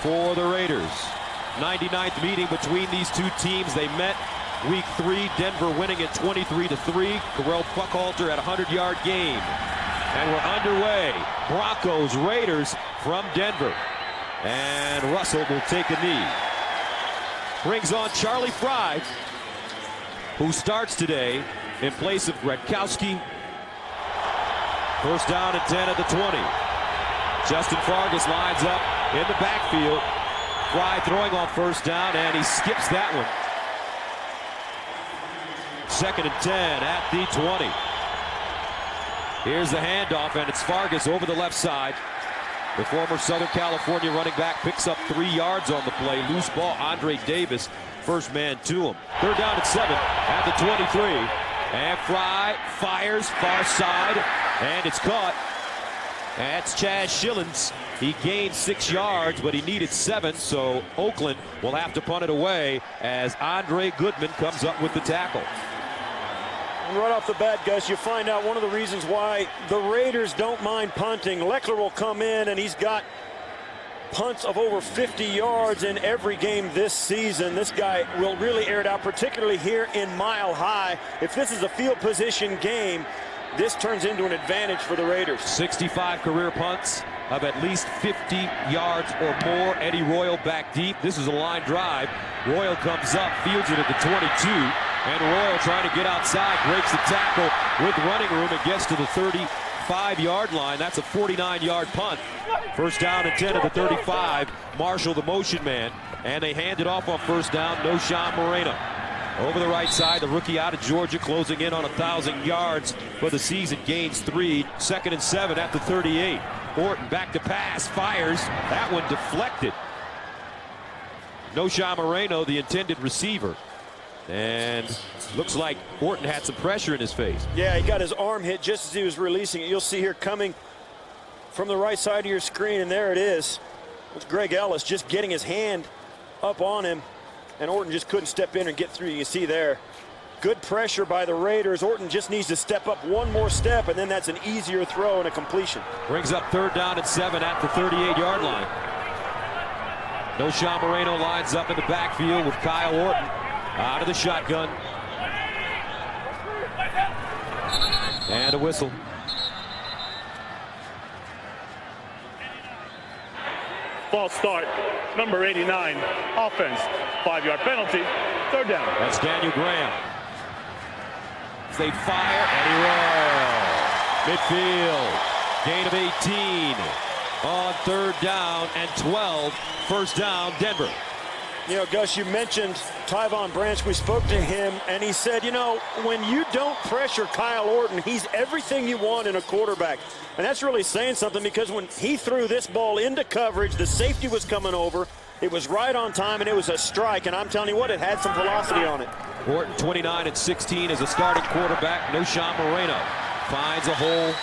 for the Raiders. 99th meeting between these two teams. They met week 3, Denver winning it 23-3. Terrell Buckhalter at a 100-yard game. And we're underway. Broncos, Raiders from Denver. And Russell will take a knee. Brings on Charlie Fry, who starts today in place of Gradkowski. First down and 10 at the 20. Justin Fargas lines up in the backfield. Fry throwing on first down, and he skips that one. Second and 10 at the 20. Here's the handoff, and it's Fargas over the left side. The former Southern California running back picks up 3 yards on the play. Loose ball, Andre Davis, first man to him. Third down and 7 at the 23. And Fry fires far side, and it's caught. That's Chaz Schillens. He gained 6 yards, but he needed 7, so Oakland will have to punt it away as Andre Goodman comes up with the tackle. And right off the bat, Gus, you find out one of the reasons why the Raiders don't mind punting. Leckler will come in, and he's got punts of over 50 yards in every game this season. This guy will really air it out, particularly here in Mile High. If this is a field position game, this turns into an advantage for the Raiders. 65 career punts of at least 50 yards or more. Eddie Royal back deep. This is a line drive. Royal comes up, fields it at the 22. And Royal trying to get outside, breaks the tackle with running room and gets to the 35-yard line. That's a 49-yard punt. First down and 10 at the 35. Marshall, the motion man. And they hand it off on first down. Noshawn Moreno. Over the right side, the rookie out of Georgia, closing in on 1,000 yards for the season, gains 3. Second and 7 at the 38. Orton back to pass, fires. That one deflected. Noshawn Moreno, the intended receiver. And looks like Orton had some pressure in his face. Yeah, he got his arm hit just as he was releasing it. You'll see here coming from the right side of your screen, and there it is. It's Greg Ellis just getting his hand up on him. And Orton just couldn't step in and get through. You can see there. Good pressure by the Raiders. Orton just needs to step up one more step, and then that's an easier throw and a completion. Brings up third down and 7 at the 38-yard line. Noshawn Moreno lines up in the backfield with Kyle Orton out of the shotgun. And a whistle. False start, number 89, offense, 5-yard penalty, third down. That's Daniel Graham. They fire, Eddie Royal. Midfield, gain of 18 on third down and 12, first down, Denver. You know, Gus, you mentioned Tyvon Branch. We spoke to him, and he said, you know, when you don't pressure Kyle Orton, he's everything you want in a quarterback. And that's really saying something, because when he threw this ball into coverage, the safety was coming over. It was right on time, and it was a strike. And I'm telling you what, it had some velocity on it. Orton 29-16 as a starting quarterback. Noshawn Moreno finds a hole.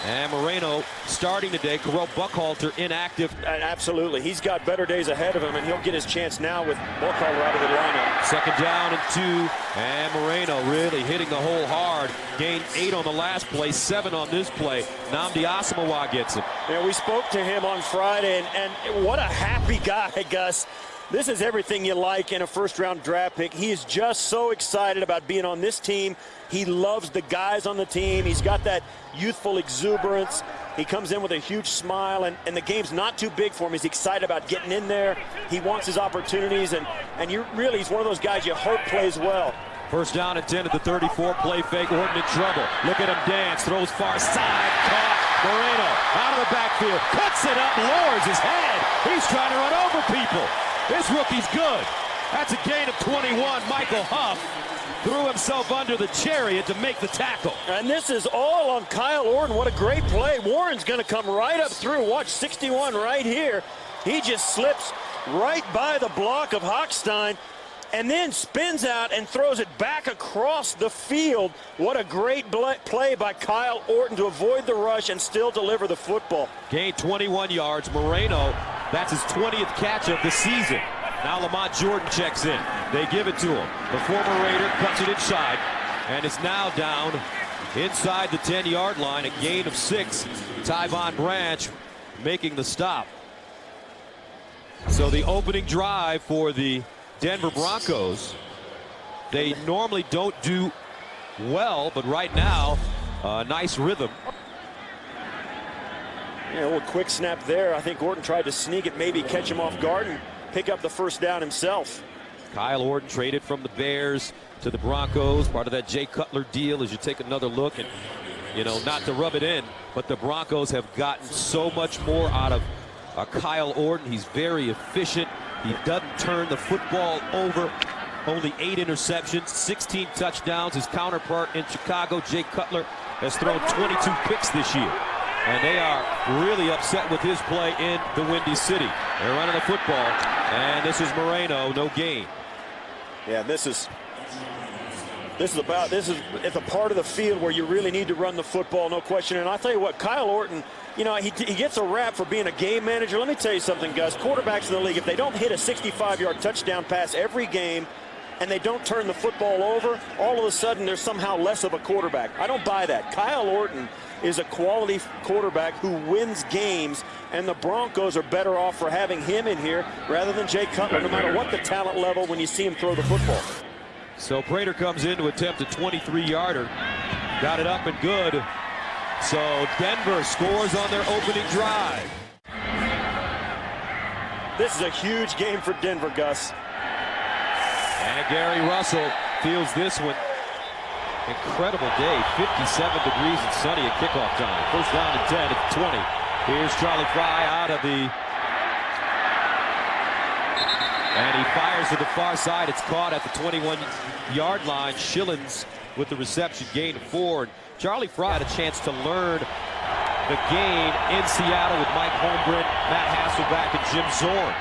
And Moreno starting today. Terrell Buckhalter inactive. Absolutely. He's got better days ahead of him, and he'll get his chance now with Buckhalter out of the lineup. Second down and 2. And Moreno really hitting the hole hard. Gained 8 on the last play, 7 on this play. Nnamdi Asomugha gets him. Yeah, we spoke to him on Friday, and what a happy guy, Gus. This is everything you like in a first-round draft pick. He is just so excited about being on this team. He loves the guys on the team. He's got that youthful exuberance. He comes in with a huge smile, and the game's not too big for him. He's excited about getting in there. He wants his opportunities, and he's one of those guys you hope plays well. First down and 10 at the 34. Play fake. Orton in trouble. Look at him dance. Throws far side. Caught. Moreno out of the backfield. Cuts it up. Lowers his head. He's trying to run over people. This rookie's good. That's a gain of 21. Michael Huff threw himself under the chariot to make the tackle. And this is all on Kyle Orton. What a great play. Warren's going to come right up through. Watch 61 right here. He just slips right by the block of Hochstein and then spins out and throws it back across the field. What a great play by Kyle Orton to avoid the rush and still deliver the football. Gained 21 yards. Moreno, that's his 20th catch of the season. Now Lamont Jordan checks in. They give it to him. The former Raider cuts it inside, and it's now down inside the 10-yard line. A gain of 6. Tyvon Branch making the stop. So the opening drive for the Denver Broncos, they normally don't do well, but right now, nice rhythm. Yeah, a little quick snap there. I think Orton tried to sneak it, maybe catch him off guard and pick up the first down himself. Kyle Orton traded from the Bears to the Broncos, part of that Jay Cutler deal. As you take another look, and not to rub it in, but the Broncos have gotten so much more out of Kyle Orton. He's very efficient. He doesn't turn the football over. Only 8 interceptions, 16 touchdowns. His counterpart in Chicago, Jay Cutler, has thrown 22 picks this year. And they are really upset with his play in the Windy City. They're running the football, and this is Moreno, no gain. Yeah, it's a part of the field where you really need to run the football, no question. And I'll tell you what, Kyle Orton, he gets a rap for being a game manager. Let me tell you something, Gus. Quarterbacks in the league, if they don't hit a 65-yard touchdown pass every game and they don't turn the football over, all of a sudden they're somehow less of a quarterback. I don't buy that. Kyle Orton is a quality quarterback who wins games, and the Broncos are better off for having him in here rather than Jay Cutler, no matter what the talent level when you see him throw the football. So Prater comes in to attempt a 23-yarder. Got it up and good. So Denver scores on their opening drive. This is a huge game for Denver, Gus. And Gary Russell fields this one. Incredible day, 57 degrees and sunny at kickoff time. First down and 10 at 20. Here's Charlie Fry out of the... And he fires to the far side. It's caught at the 21-yard line. Schillens with the reception, gain of 4. And Charlie Fry had a chance to learn the game in Seattle with Mike Holmgren, Matt Hasselbeck, and Jim Zorn.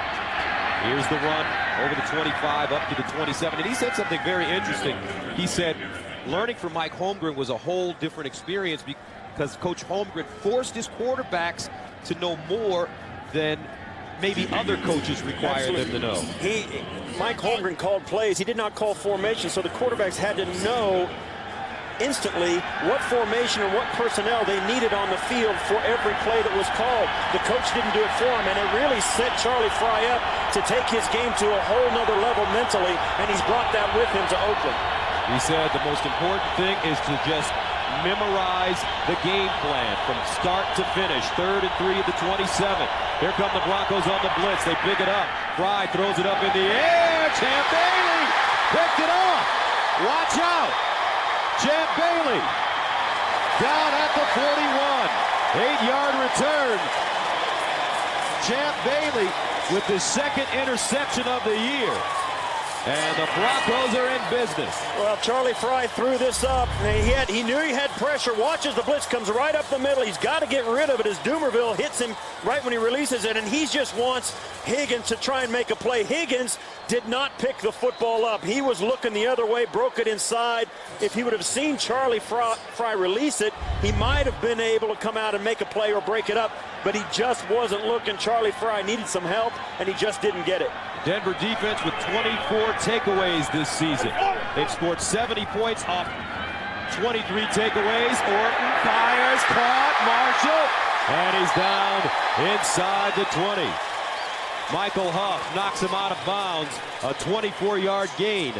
Here's the run over the 25 up to the 27. And he said something very interesting. He said learning from Mike Holmgren was a whole different experience because Coach Holmgren forced his quarterbacks to know more than maybe other coaches require them to know. Mike Holmgren called plays. He did not call formation, so the quarterbacks had to know instantly what formation and what personnel they needed on the field for every play that was called. The coach didn't do it for him, and it really set Charlie Fry up to take his game to a whole nother level mentally, and he's brought that with him to Oakland. He said the most important thing is to just memorize the game plan from start to finish. 3rd and 3 at the 27. Here come the Broncos on the blitz. They pick it up. Fry throws it up in the air. Champ Bailey picked it off. Watch out. Champ Bailey down at the 41. 8-yard return. Champ Bailey with the 2nd interception of the year. And the Broncos are in business. Well, Charlie Fry threw this up. He knew he had pressure. Watches the blitz, comes right up the middle. He's got to get rid of it as Doomerville hits him right when he releases it. And he just wants Higgins to try and make a play. Higgins did not pick the football up. He was looking the other way, broke it inside. If he would have seen Charlie Fry release it, he might have been able to come out and make a play or break it up. But he just wasn't looking. Charlie Fry needed some help, and he just didn't get it. Denver defense with 24 takeaways this season. They've scored 70 points off 23 takeaways. Orton fires, caught, Marshall, and he's down inside the 20. Michael Huff knocks him out of bounds. A 24-yard gain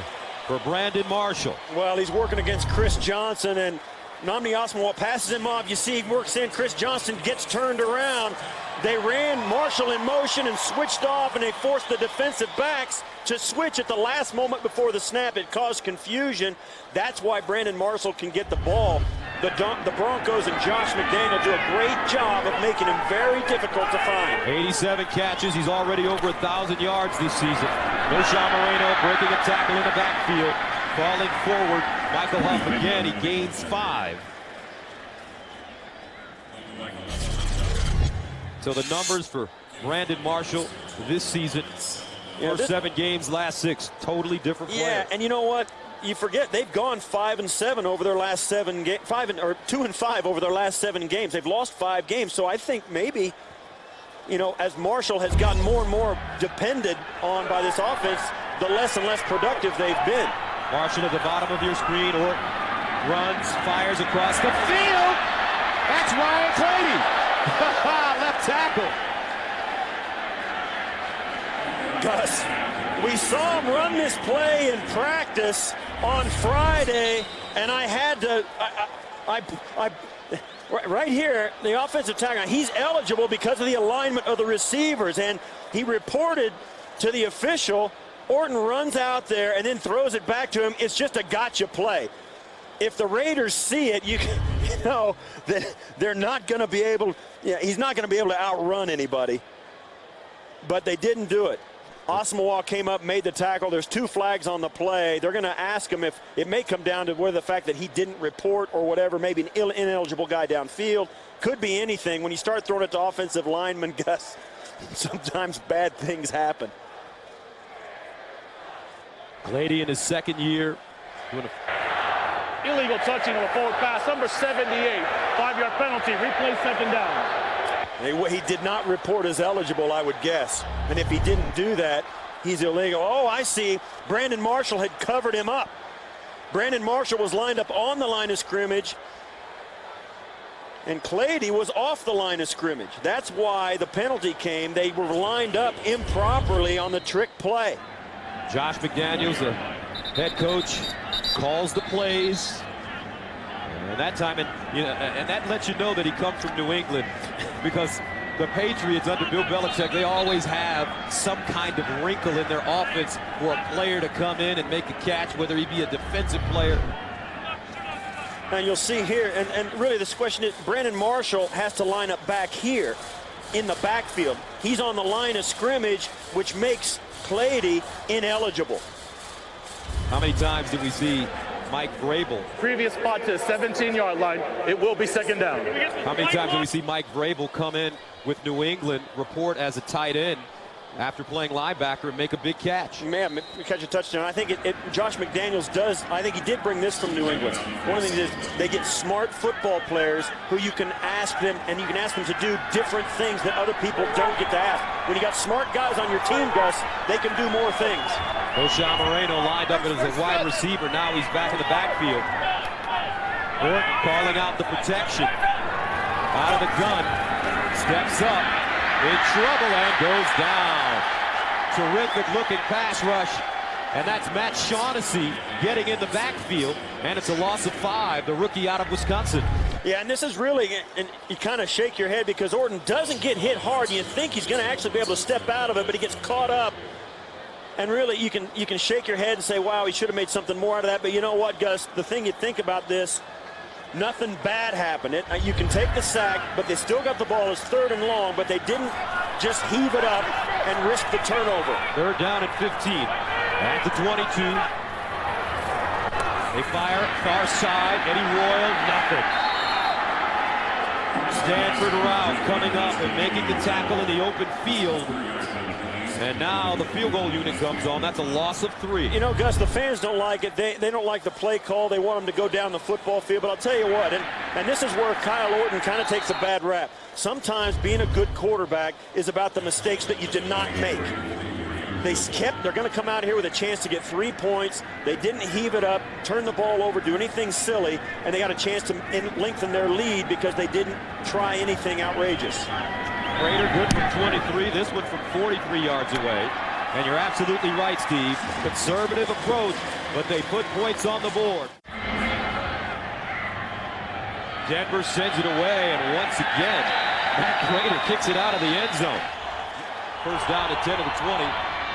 for Brandon Marshall. Well, he's working against Chris Johnson, and Nnamdi Asomugha passes him off. You see he works in. Chris Johnson gets turned around. They ran Marshall in motion and switched off, and they forced the defensive backs to switch at the last moment before the snap. It caused confusion. That's why Brandon Marshall can get the ball. The Broncos and Josh McDaniel do a great job of making him very difficult to find. 87 catches. He's already over 1,000 yards this season. Noshawn Moreno breaking a tackle in the backfield. Falling forward. Michael Huff again. He gains 5. So the numbers for Brandon Marshall this season, first 7 games, last 6, totally different players. Yeah, and you know what? You forget they've gone 5-7 over their last 7 games, 2-5 over their last 7 games. They've lost 5 games, so I think maybe, as Marshall has gotten more and more depended on by this offense, the less and less productive they've been. Marshall at the bottom of your screen, or runs, fires across the field. That's Ryan Clady. Left tackle. Gus, we saw him run this play in practice on Friday, and I had to, right here, the offensive tackle, he's eligible because of the alignment of the receivers, and he reported to the official. Orton runs out there and then throws it back to him. It's just a gotcha play. If the Raiders see it, you know that they're not going to be able, he's not going to be able to outrun anybody. But they didn't do it. Osmawa came up, made the tackle. There's 2 flags on the play. They're going to ask him if it may come down to whether the fact that he didn't report or whatever, maybe an ineligible guy downfield. Could be anything. When you start throwing it to offensive linemen, Gus, sometimes bad things happen. Clady in his second year. Illegal touching on a forward pass. Number 78. 5-yard penalty. Replay second down. He did not report as eligible, I would guess. And if he didn't do that, he's illegal. Oh, I see. Brandon Marshall had covered him up. Brandon Marshall was lined up on the line of scrimmage, and Clady was off the line of scrimmage. That's why the penalty came. They were lined up improperly on the trick play. Josh McDaniels, the head coach, calls the plays. And that time, and that lets you know that he comes from New England, because the Patriots under Bill Belichick, they always have some kind of wrinkle in their offense for a player to come in and make a catch, whether he be a defensive player. And you'll see here, and really this question is, Brandon Marshall has to line up back here in the backfield. He's on the line of scrimmage, which makes Clady ineligible. How many times did we see Mike Vrabel? Previous spot to the 17-yard line. It will be second down. How many times did we see Mike Vrabel come in with New England, report as a tight end after playing linebacker, and make a big catch? Man, catch a touchdown. I think Josh McDaniels does. I think he did bring this from New England. One of the things is they get smart football players who you can ask them, and you can ask them to do different things that other people don't get to ask. When you got smart guys on your team, Gus, they can do more things. Osha Moreno lined up as a wide receiver. Now he's back in the backfield. Orton calling out the protection. Out of the gun. Steps up. In trouble and goes down. Terrific looking pass rush. And that's Matt Shaughnessy getting in the backfield. And it's a loss of 5, the rookie out of Wisconsin. Yeah, and this is really, and you kind of shake your head because Orton doesn't get hit hard. You think he's going to actually be able to step out of it, but he gets caught up. And really, you can shake your head and say, wow, he should have made something more out of that. But you know what, Gus? The thing you think about this, nothing bad happened. You can take the sack, but they still got the ball. It's 3rd and long, but they didn't just heave it up and risk the turnover. 3rd down and 15. At the 22. They fire far side. Eddie Royal, nothing. Stanford route coming up and making the tackle in the open field. And now the field goal unit comes on. That's a loss of 3. You know, Gus, the fans don't like it. They don't like the play call. They want them to go down the football field. But I'll tell you what, and this is where Kyle Orton kind of takes a bad rap. Sometimes being a good quarterback is about the mistakes that you did not make. They're going to come out here with a chance to get 3 points. They didn't heave it up, turn the ball over, do anything silly, and they got a chance to lengthen their lead because they didn't try anything outrageous. Raider good from 23, this one from 43 yards away. And you're absolutely right, Steve. Conservative approach, but they put points on the board. Denver sends it away, and once again, Matt Raider kicks it out of the end zone. First down at 10 of the 20.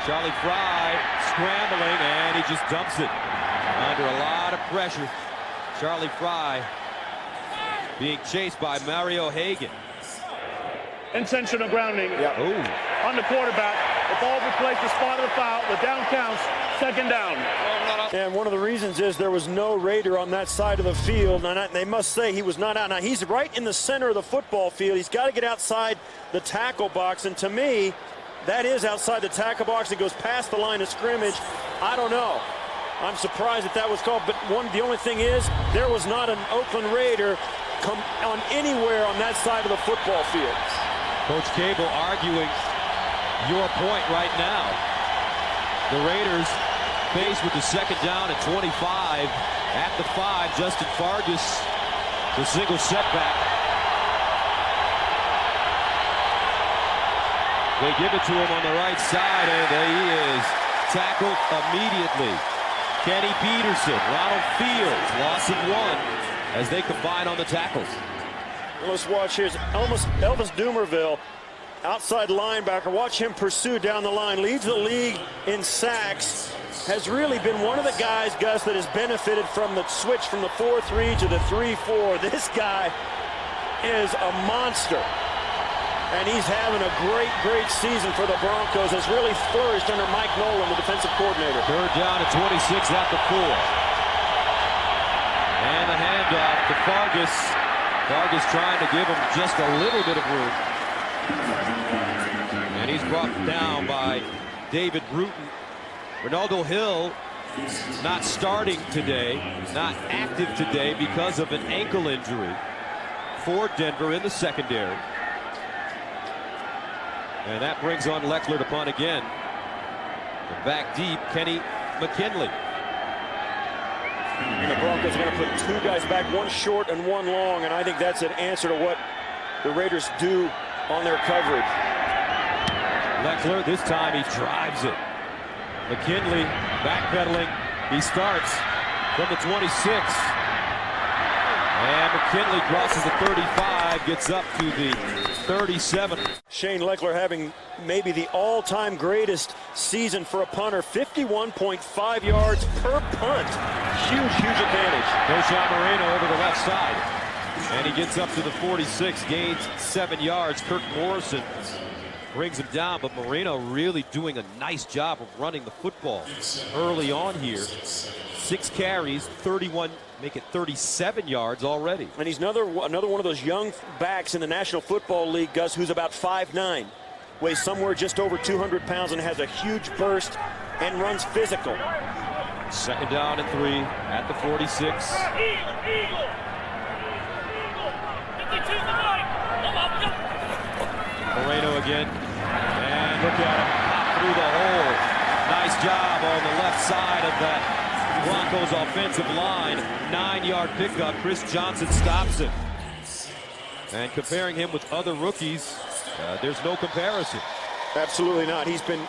Charlie Fry scrambling, and he just dumps it under a lot of pressure. Charlie Fry being chased by Mario Hagan. Intentional grounding on the quarterback. The ball replaced the spot of the foul. The down counts. Second down. And one of the reasons is there was no Raider on that side of the field. And they must say he was not out. Now, he's right in the center of the football field. He's got to get outside the tackle box. And to me, that is outside the tackle box. It goes past the line of scrimmage. I don't know. I'm surprised that was called. But the only thing is, there was not an Oakland Raider come on anywhere on that side of the football field. Coach Cable arguing your point right now. The Raiders faced with the second down at 25 at the 5. Justin Fargas, the single setback. They give it to him on the right side, and he is tackled immediately. Kenny Peterson, Ronald Fields, loss of 1 as they combine on the tackles. Let's watch here. Elvis Dumerville, outside linebacker. Watch him pursue down the line. Leads the league in sacks. Has really been one of the guys, Gus, that has benefited from the switch from the 4-3 to the 3-4. This guy is a monster. And he's having a great season for the Broncos. Has really flourished under Mike Nolan, the defensive coordinator. Third down at 26 at the 4. And the handoff to Fargas. Fargas trying to give him just a little bit of room. And he's brought down by David Bruton. Ronaldo Hill not starting today, not active today because of an ankle injury for Denver in the secondary. And that brings on Leckler to punt again. And back deep, Kenny McKinley. And the Broncos are going to put 2 guys back, 1 short and 1 long, and I think that's an answer to what the Raiders do on their coverage. Leckler, this time he drives it. McKinley backpedaling. He starts from the 26. And McKinley crosses the 35, gets up to the 37. Shane Leckler having maybe the all-time greatest season for a punter. 51.5 yards per punt. Huge advantage. Koshawn Moreno over the left side. And he gets up to the 46, gains 7 yards. Kirk Morrison brings him down, but Moreno really doing a nice job of running the football early on here. 6 carries, 31, make it 37 yards already. And he's another one of those young backs in the National Football League, Gus, who's about 5'9", weighs somewhere just over 200 pounds and has a huge burst and runs physical. Second down and 3 at the 46. Moreno again, and look at him pop through the hole. Nice job on the left side of that Broncos offensive line. 9-yard pickup. Chris Johnson stops it. And comparing him with other rookies, there's no comparison. Absolutely not. He's been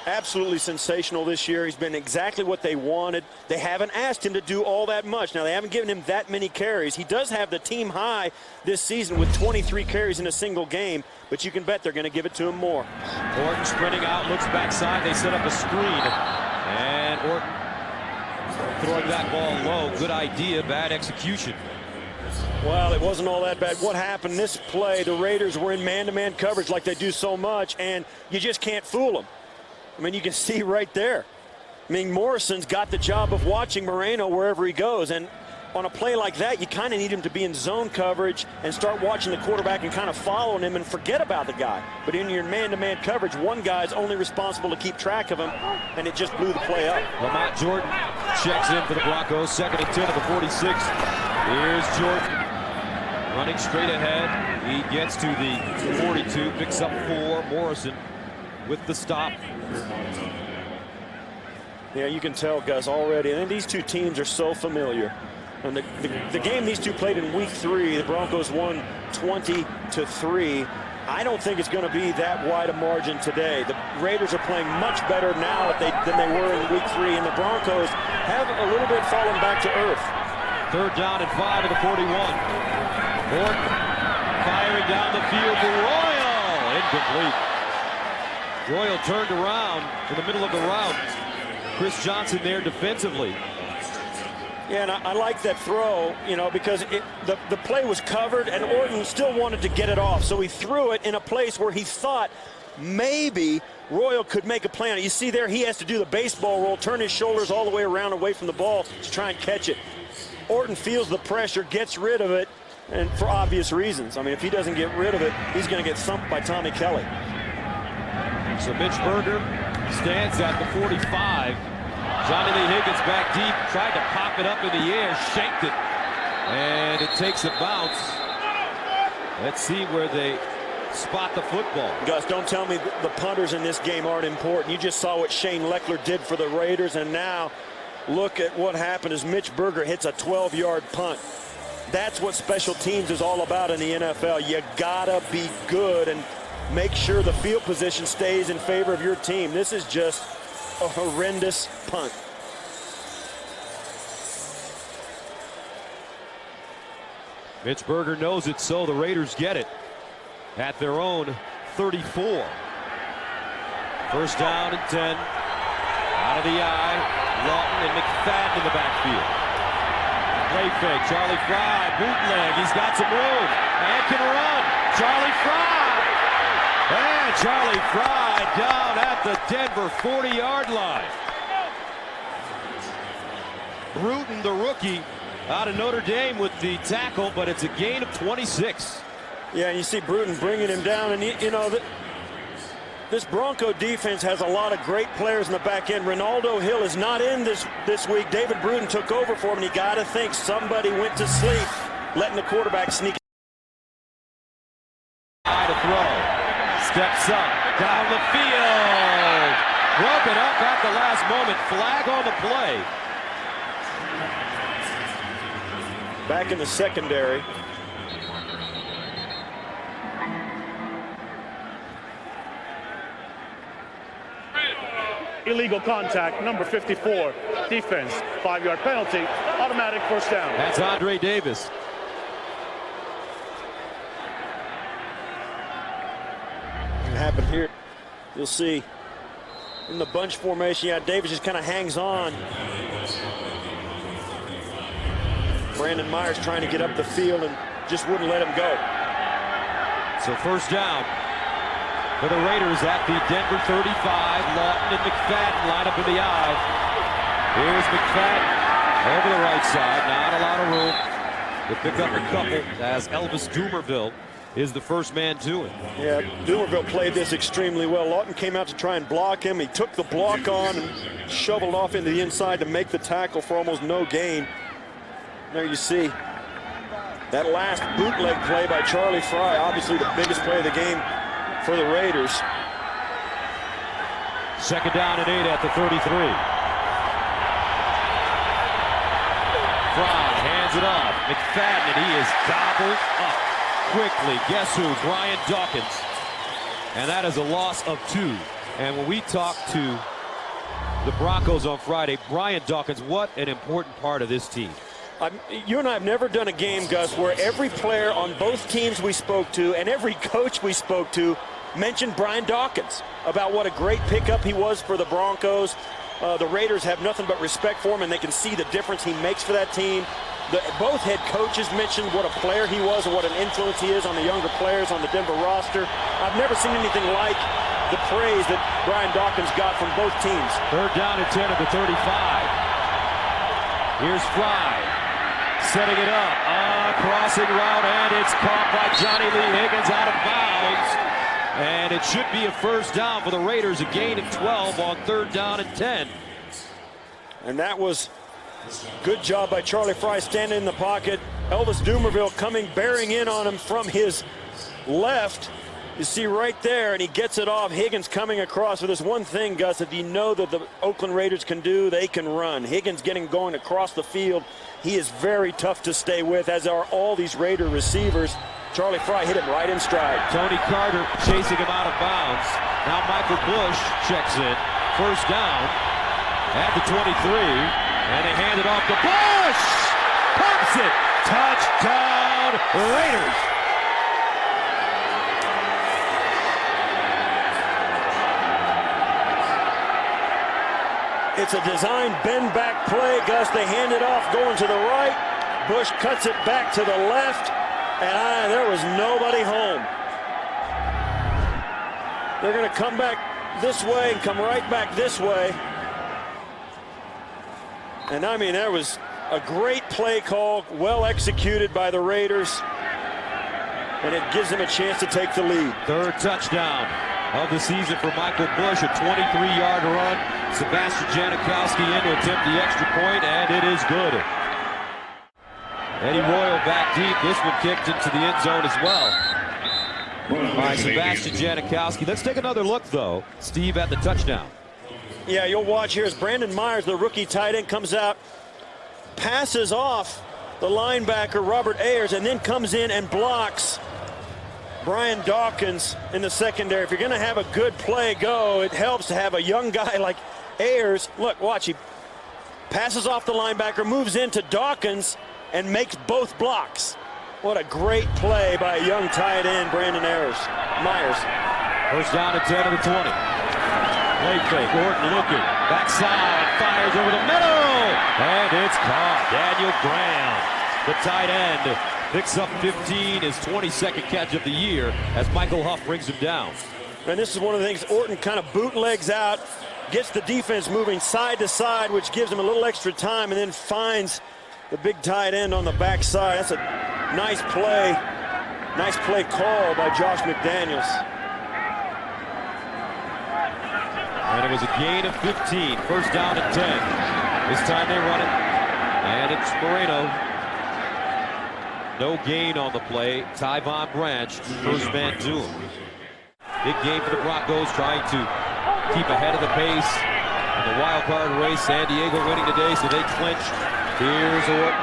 absolutely sensational this year. He's been exactly what they wanted. They haven't asked him to do all that much. Now, they haven't given him that many carries. He does have the team high this season with 23 carries in a single game, but you can bet they're going to give it to him more. Orton sprinting out, looks backside. They set up a screen. And Orton throwing that ball low. Good idea, bad execution. Well, it wasn't all that bad. What happened this play, the Raiders were in man-to-man coverage like they do so much, and you just can't fool them. I mean, you can see right there. I mean, Morrison's got the job of watching Moreno wherever he goes, and on a play like that, you kind of need him to be in zone coverage and start watching the quarterback and kind of following him and forget about the guy. But in your man-to-man coverage, one guy's only responsible to keep track of him, and it just blew the play up. Lamont Jordan checks in for the Broncos, 2nd and 10 at the 46. Here's Jordan running straight ahead. He gets to the 42, picks up 4. Morrison with the stop. Yeah, you can tell, Gus, already. And these two teams are so familiar. And the game these two played in week 3, the Broncos won 20-3. I don't think it's going to be that wide a margin today. The Raiders are playing much better now than they were in week 3, and the Broncos have a little bit fallen back to earth. 3rd down and 5 at the 41. Orton firing down the field to Royal. Incomplete. Royal turned around in the middle of the route. Chris Johnson there defensively. Yeah, and I like that throw, you know, because the play was covered and Orton still wanted to get it off. So he threw it in a place where he thought maybe Royal could make a play on it. You see there, he has to do the baseball roll, turn his shoulders all the way around away from the ball to try and catch it. Orton feels the pressure, gets rid of it, and for obvious reasons. I mean, if he doesn't get rid of it, he's going to get thumped by Tommy Kelly. So Mitch Berger stands at the 45. Johnny Lee Higgins back deep, tried to pop it up in the air, shanked it, and it takes a bounce. Let's see where they spot the football. Gus, don't tell me the punters in this game aren't important. You just saw what Shane Leckler did for the Raiders, and now look at what happened as Mitch Berger hits a 12-yard punt. That's what special teams is all about in the NFL. You gotta be good, and make sure the field position stays in favor of your team. This is just a horrendous punt. Mitch Berger knows it, so the Raiders get it at their own 34. First down and 10. Out of the eye. Lawton and McFadden in the backfield. Play fake. Charlie Fry. Bootleg. He's got some room. And can run. Charlie Fry. And Charlie Fry down at the Denver 40-yard line. Bruton, the rookie, out of Notre Dame with the tackle, but it's a gain of 26. Yeah, you see Bruton bringing him down, and you know this Bronco defense has a lot of great players in the back end. Ronaldo Hill is not in this week. David Bruton took over for him, and you got to think somebody went to sleep, letting the quarterback sneak. To throw, steps up, down the field, broken up at the last moment. Flag on the play. Back in the secondary. Illegal contact, number 54. Defense, 5-yard penalty, automatic first down. That's Andre Davis. What happened here? You'll see in the bunch formation. Yeah, Davis just kind of hangs on. Brandon Myers trying to get up the field and just wouldn't let him go. So first down for the Raiders at the Denver 35. Lawton and McFadden line up in the eye. Here's McFadden over the right side. Not a lot of room to pick up a couple as Elvis Dumerville is the first man to it. Yeah, Dumerville played this extremely well. Lawton came out to try and block him. He took the block on and shoveled off into the inside to make the tackle for almost no gain. There you see that last bootleg play by Charlie Fry, obviously the biggest play of the game for the Raiders. Second down and 8 at the 33. Fry hands it off. McFadden, and he is gobbled up quickly. Guess who? Brian Dawkins. And that is a loss of 2. And when we talked to the Broncos on Friday, Brian Dawkins, what an important part of this team. You and I have never done a game, Gus, where every player on both teams we spoke to and every coach we spoke to mentioned Brian Dawkins about what a great pickup he was for the Broncos. The Raiders have nothing but respect for him, and they can see the difference he makes for that team. Both head coaches mentioned what a player he was and what an influence he is on the younger players on the Denver roster. I've never seen anything like the praise that Brian Dawkins got from both teams. Third down and 10 at the 35. Here's Fry. Setting it up, crossing route, and it's caught by Johnny Lee Higgins out of bounds. And it should be a first down for the Raiders, a gain of 12 on third down and 10. And that was good job by Charlie Fry standing in the pocket. Elvis Dumerville bearing in on him from his left. You see right there, and he gets it off. Higgins coming across. So there's one thing, Gus, if you know that the Oakland Raiders can do, they can run. Higgins going across the field. He is very tough to stay with, as are all these Raider receivers. Charlie Fry hit him right in stride. Tony Carter chasing him out of bounds. Now Michael Bush checks in. First down at the 23. And they hand it off to Bush. Pops it. Touchdown, Raiders. It's a design bend back play, Gus. They hand it off going to the right. Bush cuts it back to the left, and there was nobody home. They're going to come back this way and come right back this way. And I mean, there was a great play call, well executed by the Raiders, and it gives them a chance to take the lead. Third touchdown of the season for Michael Bush, a 23-yard run. Sebastian Janikowski in to attempt the extra point, and it is good. Eddie Royal back deep. This one kicked into the end zone as well by Sebastian Janikowski. Let's take another look, though, Steve, at the touchdown. Yeah, you'll watch here as Brandon Myers, the rookie tight end, comes out, passes off the linebacker, Robert Ayers, and then comes in and blocks Brian Dawkins in the secondary. If you're going to have a good play go, it helps to have a young guy like Ayers. Look, watch, he passes off the linebacker, moves into Dawkins, and makes both blocks. What a great play by a young tight end, Brandon Myers. First down at 10 of the 20. Play fake, Orton looking, backside, fires over the middle, and it's caught. Daniel Brown, the tight end, picks up 15, his 22nd catch of the year as Michael Huff brings him down. And this is one of the things, Orton kind of bootlegs out, gets the defense moving side to side, which gives him a little extra time, and then finds the big tight end on the backside. That's a nice play call by Josh McDaniels. And it was a gain of 15, first down at 10. This time they run it, and it's Moreno. No gain on the play. Tyvon Branch, first man to him. Big game for the Broncos, trying to keep ahead of the pace. In the wild card race, San Diego winning today, so they clinch. Here's Orton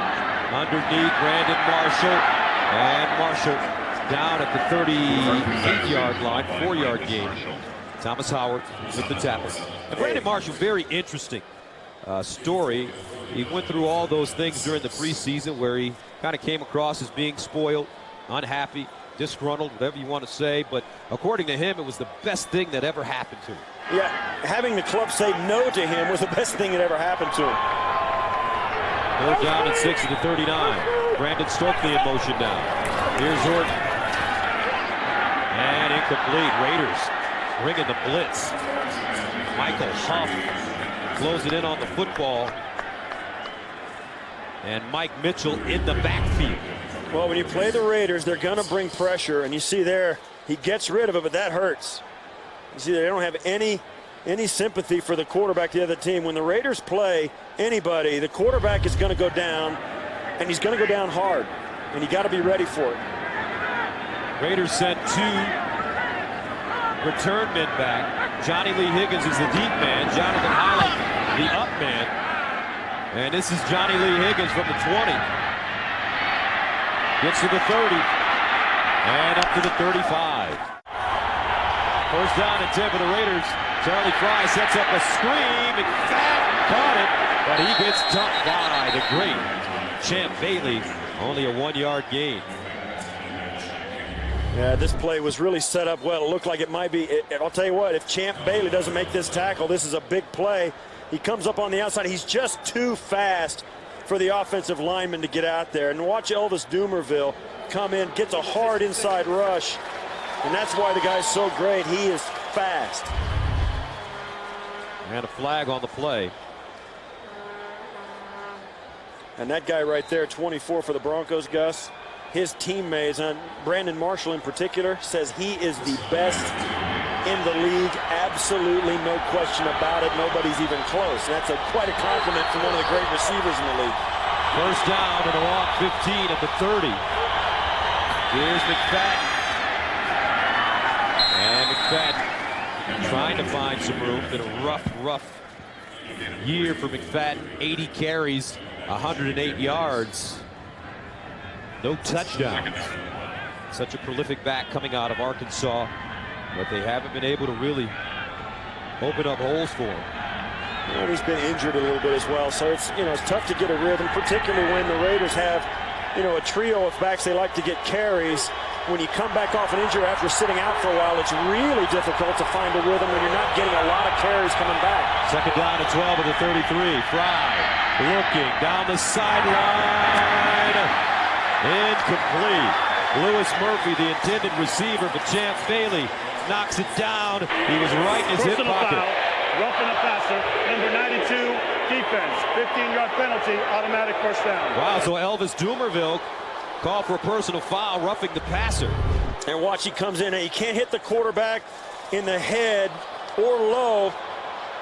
underneath Brandon Marshall. And Marshall down at the 38-yard line, 4-yard gain. Thomas Howard with the tackle. And Brandon Marshall, very interesting story. He went through all those things during the preseason where he kind of came across as being spoiled, unhappy, disgruntled, whatever you want to say. But according to him, it was the best thing that ever happened to him. Yeah, having the club say no to him was the best thing that ever happened to him. Third down at 6 of the 39. Brandon Stokely in motion now. Here's Orton. And incomplete. Raiders bringing the blitz. Michael Huff closing in on the football. And Mike Mitchell in the backfield. Well, when you play the Raiders, they're going to bring pressure. And you see there, he gets rid of it, but that hurts. You see, they don't have any sympathy for the quarterback, the other team. When the Raiders play anybody, the quarterback is going to go down, and he's going to go down hard. And you got to be ready for it. Raiders sent 2 return men back. Johnny Lee Higgins is the deep man. Jonathan Highland, the up man. And this is Johnny Lee Higgins from the 20. Gets to the 30. And up to the 35. First down and 10 for the Raiders. Charlie Fry sets up a screen. McFadden caught it, but he gets dumped by the great Champ Bailey. Only a 1-yard gain. Yeah, this play was really set up well. It looked like it might be. I'll tell you what, if Champ Bailey doesn't make this tackle, this is a big play. He comes up on the outside. He's just too fast for the offensive lineman to get out there. And watch Elvis Dumerville come in, gets a hard inside rush. And that's why the guy's so great. He is fast. And a flag on the play. And that guy right there, 24 for the Broncos, Gus, his teammates, and Brandon Marshall in particular, says he is the best in the league. Absolutely no question about it. Nobody's even close. And that's quite a compliment from one of the great receivers in the league. First down and a long 15 at the 30. Here's McFadden. And McFadden trying to find some room. Been a rough year for McFadden. 80 carries, 108 yards. No touchdowns. Such a prolific back coming out of Arkansas, but they haven't been able to really open up holes for him. And he's been injured a little bit as well, so it's tough to get a rhythm, particularly when the Raiders have a trio of backs. They like to get carries. When you come back off an injury after sitting out for a while, it's really difficult to find a rhythm when you're not getting a lot of carries coming back. Second down at 12 at the 33. Fry looking down the sideline. Incomplete. Lewis Murphy, the intended receiver, but Champ Bailey knocks it down. He was right in his hip pocket. Roughing a passer, number 92, defense, 15-yard penalty, automatic first down. Wow, so Elvis Dumerville called for a personal foul, roughing the passer. And watch, he comes in and he can't hit the quarterback in the head or low.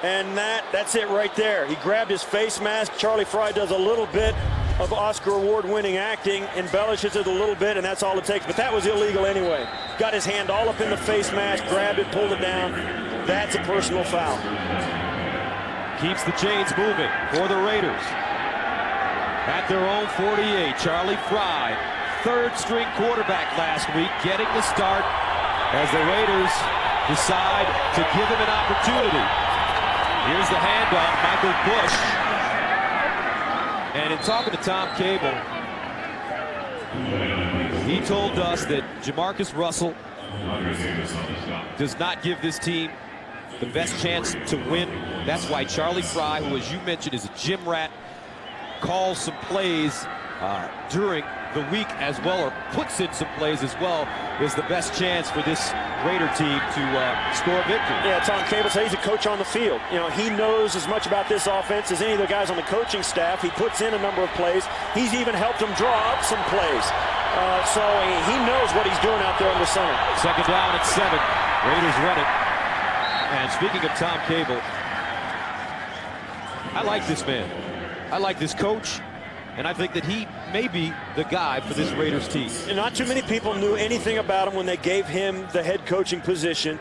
And that's it right there. He grabbed his face mask. Charlie Fry does a little bit of Oscar award-winning acting, embellishes it a little bit, and that's all it takes. But that was illegal anyway. Got his hand all up in the face mask, grabbed it, pulled it down. That's a personal foul. Keeps the chains moving for the Raiders. At their own 48, Charlie Fry third-string quarterback last week, getting the start as the Raiders decide to give him an opportunity. Here's the handoff, Michael Bush. And in talking to Tom Cable, he told us that Jamarcus Russell does not give this team the best chance to win. That's why Charlie Frye, who, as you mentioned, is a gym rat, calls some plays during the week as well, or puts in some plays as well, is the best chance for this Raider team to score a victory. Yeah, Tom Cable says he's a coach on the field. You know, he knows as much about this offense as any of the guys on the coaching staff. He puts in a number of plays. He's even helped them draw up some plays. So he knows what he's doing out there under center. Second down at 7. Raiders run it. And speaking of Tom Cable, I like this man. I like this coach. And I think that he may be the guy for this Raiders team. And not too many people knew anything about him when they gave him the head coaching position.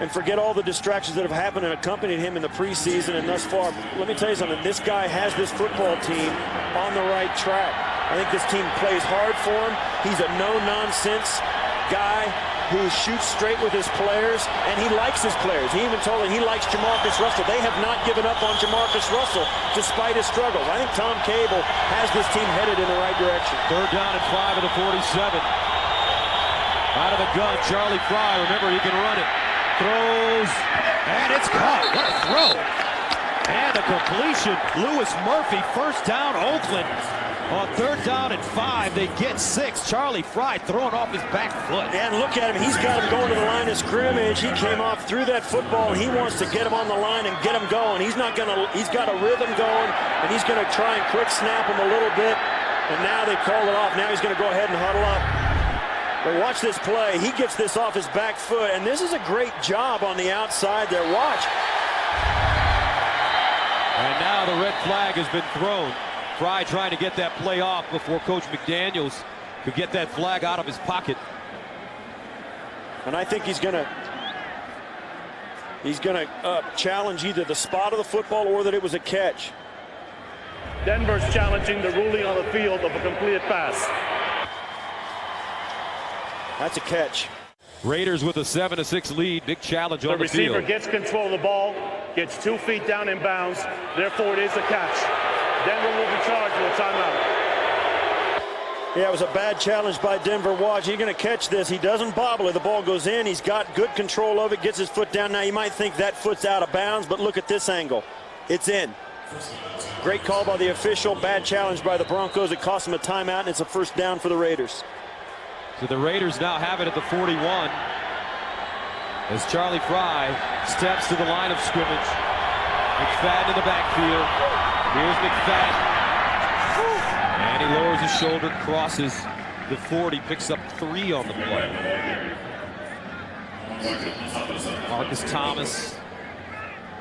And forget all the distractions that have happened and accompanied him in the preseason and thus far. Let me tell you something. This guy has this football team on the right track. I think this team plays hard for him. He's a no-nonsense guy who shoots straight with his players, and he likes his players. He even told them he likes Jamarcus Russell. They have not given up on Jamarcus Russell despite his struggles. I think Tom Cable has this team headed in the right direction. Third down at 5 at the 47. Out of the gun, Charlie Frye. Remember, he can run it. Throws, and it's caught. What a throw. And a completion. Lewis Murphy, first down, Oakland. On third down and 5, they get 6. Charlie Frye throwing off his back foot. And look at him. He's got him going to the line of scrimmage. He came off through that football, and he wants to get him on the line and get him going. He's not going to. He's got a rhythm going, and he's going to try and quick snap him a little bit. And now they call it off. Now he's going to go ahead and huddle up. But watch this play. He gets this off his back foot, and this is a great job on the outside there. Watch. And now the red flag has been thrown. Frye trying to get that play off before Coach McDaniels could get that flag out of his pocket. And I think he's gonna challenge either the spot of the football or that it was a catch. Denver's challenging the ruling on the field of a completed pass. That's a catch. Raiders with a 7-6 lead. Big challenge on the field. The receiver gets control of the ball, gets 2 feet down in bounds. Therefore, it is a catch. Denver will be charged with a timeout. Yeah, it was a bad challenge by Denver. Watch, he's going to catch this. He doesn't bobble it. The ball goes in. He's got good control of it, gets his foot down. Now, you might think that foot's out of bounds, but look at this angle. It's in. Great call by the official. Bad challenge by the Broncos. It cost him a timeout, and it's a first down for the Raiders. So the Raiders now have it at the 41 as Charlie Frye steps to the line of scrimmage. McFadden in the backfield. Here's McFadden. And he lowers his shoulder, crosses the 40, picks up 3 on the play. Marcus Thomas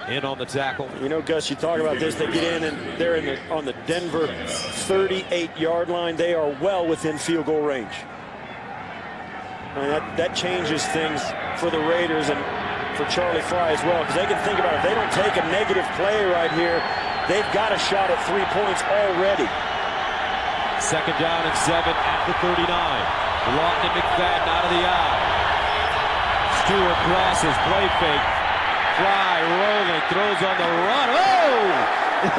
in on the tackle. You know, Gus, you talk about this. They get in, and they're on the Denver 38-yard line. They are well within field goal range. I mean, that changes things for the Raiders and for Charlie Frye as well, because they can think about it. If they don't take a negative play right here, they've got a shot at 3 points already. Second down and 7 at the 39. Lawton and McFadden out of the eye. Stewart crosses, play fake. Frye rolling, throws on the run. Oh!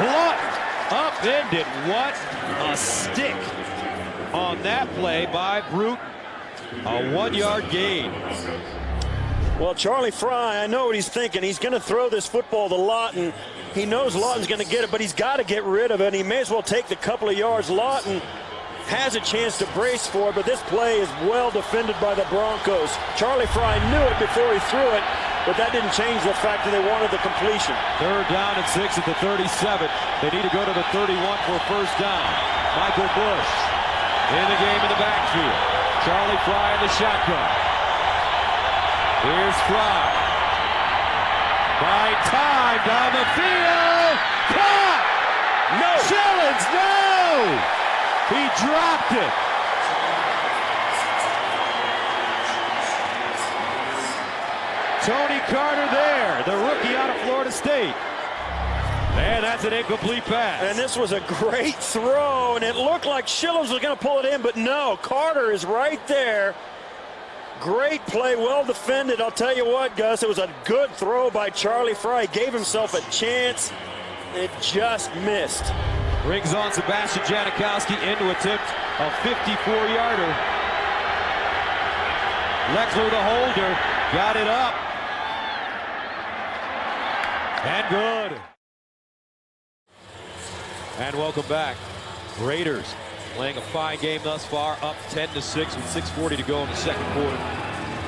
Lawton upended. What a stick on that play by Brute. A 1-yard gain. Well, Charlie Frye, I know what he's thinking. He's going to throw this football to Lawton. He knows Lawton's going to get it, but he's got to get rid of it. He may as well take the couple of yards. Lawton has a chance to brace for it, but this play is well defended by the Broncos. Charlie Frye knew it before he threw it, but that didn't change the fact that they wanted the completion. Third down and 6 at the 37. They need to go to the 31 for a first down. Michael Bush in the game in the backfield. Charlie Frye in the shotgun. Here's Frye. Buying time down the field. Caught! No! Shillings, no! He dropped it. Tony Carter there, the rookie out of Florida State. And that's an incomplete pass. And this was a great throw, and it looked like Shillims was going to pull it in, but no, Carter is right there. Great play, well defended. I'll tell you what, Gus, it was a good throw by Charlie Fry. He gave himself a chance. It just missed. Brings on Sebastian Janikowski into attempt a 54-yarder. Lexler, the holder, got it up. And good. And welcome back. Raiders playing a fine game thus far, up 10-6 with 6:40 to go in the second quarter.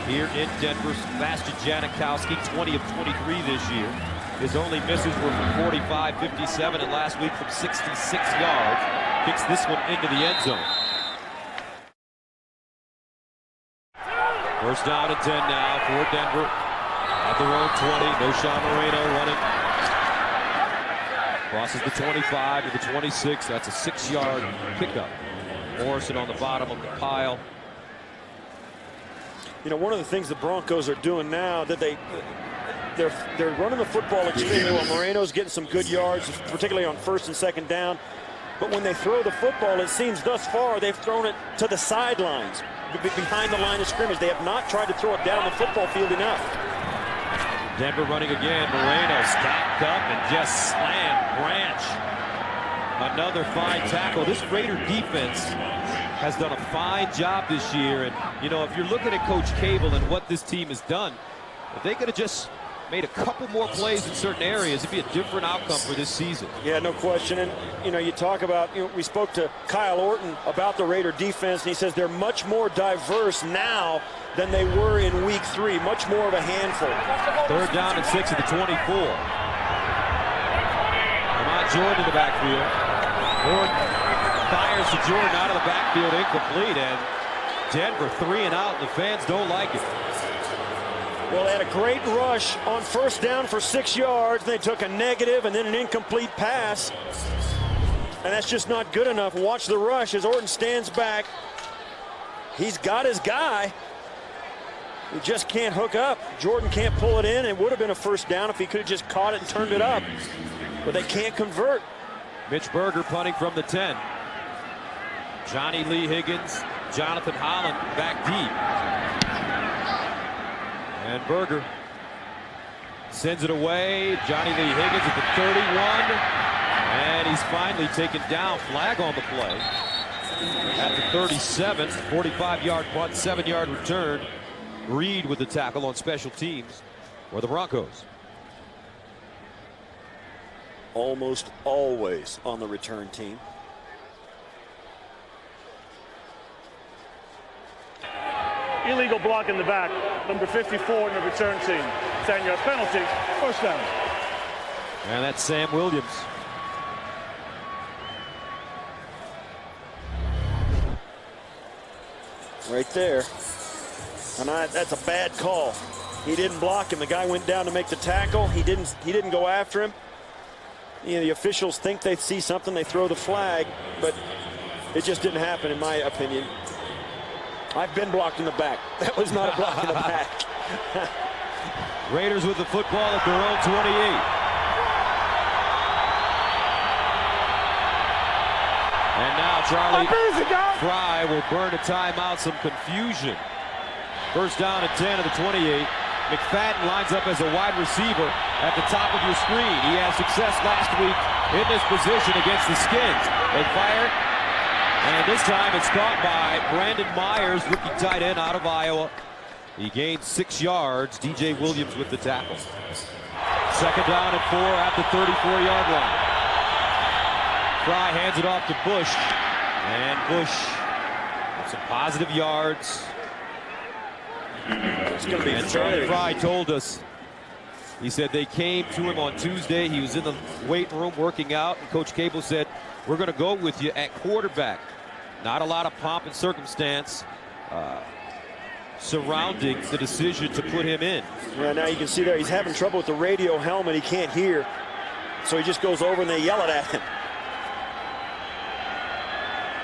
Here in Denver, Sebastian Janikowski, 20 of 23 this year. His only misses were from 45, 57, and last week from 66 yards. Kicks this one into the end zone. First down and 10 now for Denver. At their own 20, no Sean Moreno running. Crosses the 25 to the 26. That's a 6-yard pickup. Morrison on the bottom of the pile. You know, one of the things the Broncos are doing now that they're running the football extremely well. Moreno's getting some good yards, particularly on first and second down. But when they throw the football, it seems thus far they've thrown it to the sidelines, behind the line of scrimmage. They have not tried to throw it down the football field enough. Denver running again. Moreno stacked up and just slammed Branch. Another fine tackle. This Raider defense has done a fine job this year. And, you know, if you're looking at Coach Cable and what this team has done, if they could have just made a couple more plays in certain areas, it'd be a different outcome for this season. Yeah, no question. And, you know, you talk about, we spoke to Kyle Orton about the Raider defense, and he says they're much more diverse now than they were in week 3. Much more of a handful. Third down and 6 at the 24. Lamont Jordan in the backfield. Jordan fires to Jordan out of the backfield, incomplete, and Denver 3 and out, and the fans don't like it. Well, they had a great rush on first down for 6 yards. They took a negative and then an incomplete pass. And that's just not good enough. Watch the rush as Orton stands back. He's got his guy. He just can't hook up. Jordan can't pull it in. It would have been a first down if he could have just caught it and turned it up. But they can't convert. Mitch Berger punting from the 10. Johnny Lee Higgins, Jonathan Holland back deep. And Berger sends it away. Johnny Lee Higgins at the 31. And he's finally taken down. Flag on the play. At the 37, 45-yard punt, 7-yard return. Reed with the tackle on special teams for the Broncos. Almost always on the return team. Illegal block in the back. Number 54 in the return team. 10-yard penalty. First down. And that's Sam Williams. Right there. And that's a bad call. He didn't block him. The guy went down to make the tackle. He didn't go after him. You know, the officials think they see something, they throw the flag, but it just didn't happen, in my opinion. I've been blocked in the back. That was not a block in the back. Raiders with the football at their own 28. And now Charlie Fry will burn a timeout, some confusion. First down at 10 of the 28. McFadden lines up as a wide receiver at the top of your screen. He had success last week in this position against the Skins. They fire it, and this time it's caught by Brandon Myers, rookie tight end out of Iowa. He gained 6 yards. DJ Williams with the tackle. Second down and 4 at the 34-yard line. Fry hands it off to Bush, and Bush with some positive yards. And Charlie Fry told us, he said they came to him on Tuesday. He was in the weight room working out, and Coach Cable said, we're going to go with you at quarterback. Not a lot of pomp and circumstance surrounding the decision to put him in. Yeah, now you can see there he's having trouble with the radio helmet. He can't hear, so he just goes over and they yell it at him.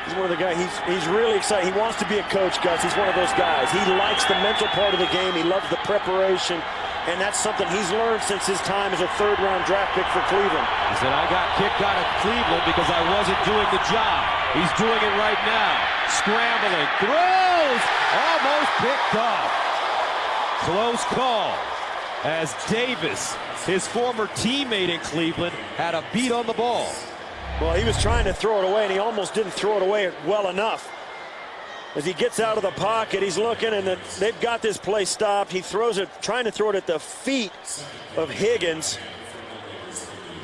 He's one of the guys, he's really excited. He wants to be a coach, Gus. He's one of those guys. He likes the mental part of the game. He loves the preparation. and that's something he's learned since his time as a third-round draft pick for Cleveland. He said, I got kicked out of Cleveland because I wasn't doing the job. He's doing it right now. Scrambling, throws, almost picked off. Close call as Davis, his former teammate in Cleveland, had a beat on the ball. Well, he was trying to throw it away, and he almost didn't throw it away well enough. As he gets out of the pocket, he's looking, and they've got this play stopped. He throws it, trying to throw it at the feet of Higgins.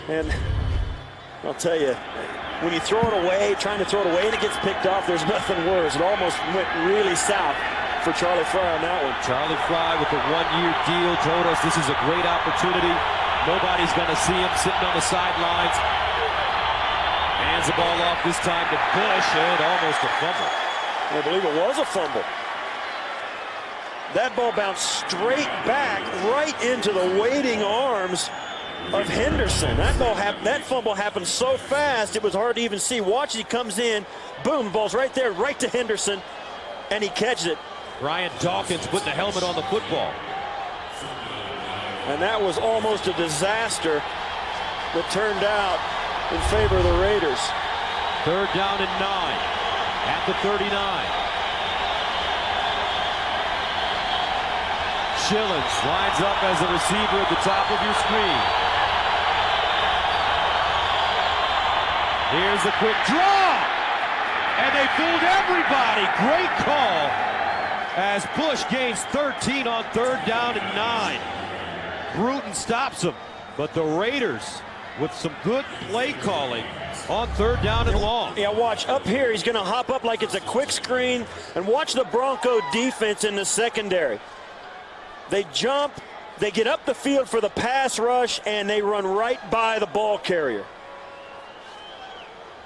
And I'll tell you, when you throw it away, trying to throw it away, and it gets picked off, there's nothing worse. It almost went really south for Charlie Frye on that one. Charlie Frye with the one-year deal told us this is a great opportunity. Nobody's going to see him sitting on the sidelines. Hands the ball off this time to Bush, and almost a fumble. I believe it was a fumble. That ball bounced straight back right into the waiting arms of Henderson. That fumble happened so fast it was hard to even see. Watch, he comes in, boom, ball's right there, right to Henderson, and he catches it. Ryan Dawkins putting the helmet on the football. And that was almost a disaster that turned out in favor of the Raiders. 3rd down and 9. At the 39. Schillens lines up as the receiver at the top of your screen. Here's the quick draw. And they fooled everybody. Great call as Bush gains 13 on 3rd down and 9. Bruton stops him, but the Raiders with some good play calling on 3rd down and long. Yeah, watch up here. He's going to hop up like it's a quick screen, and watch the Bronco defense in the secondary. They jump, they get up the field for the pass rush, and they run right by the ball carrier.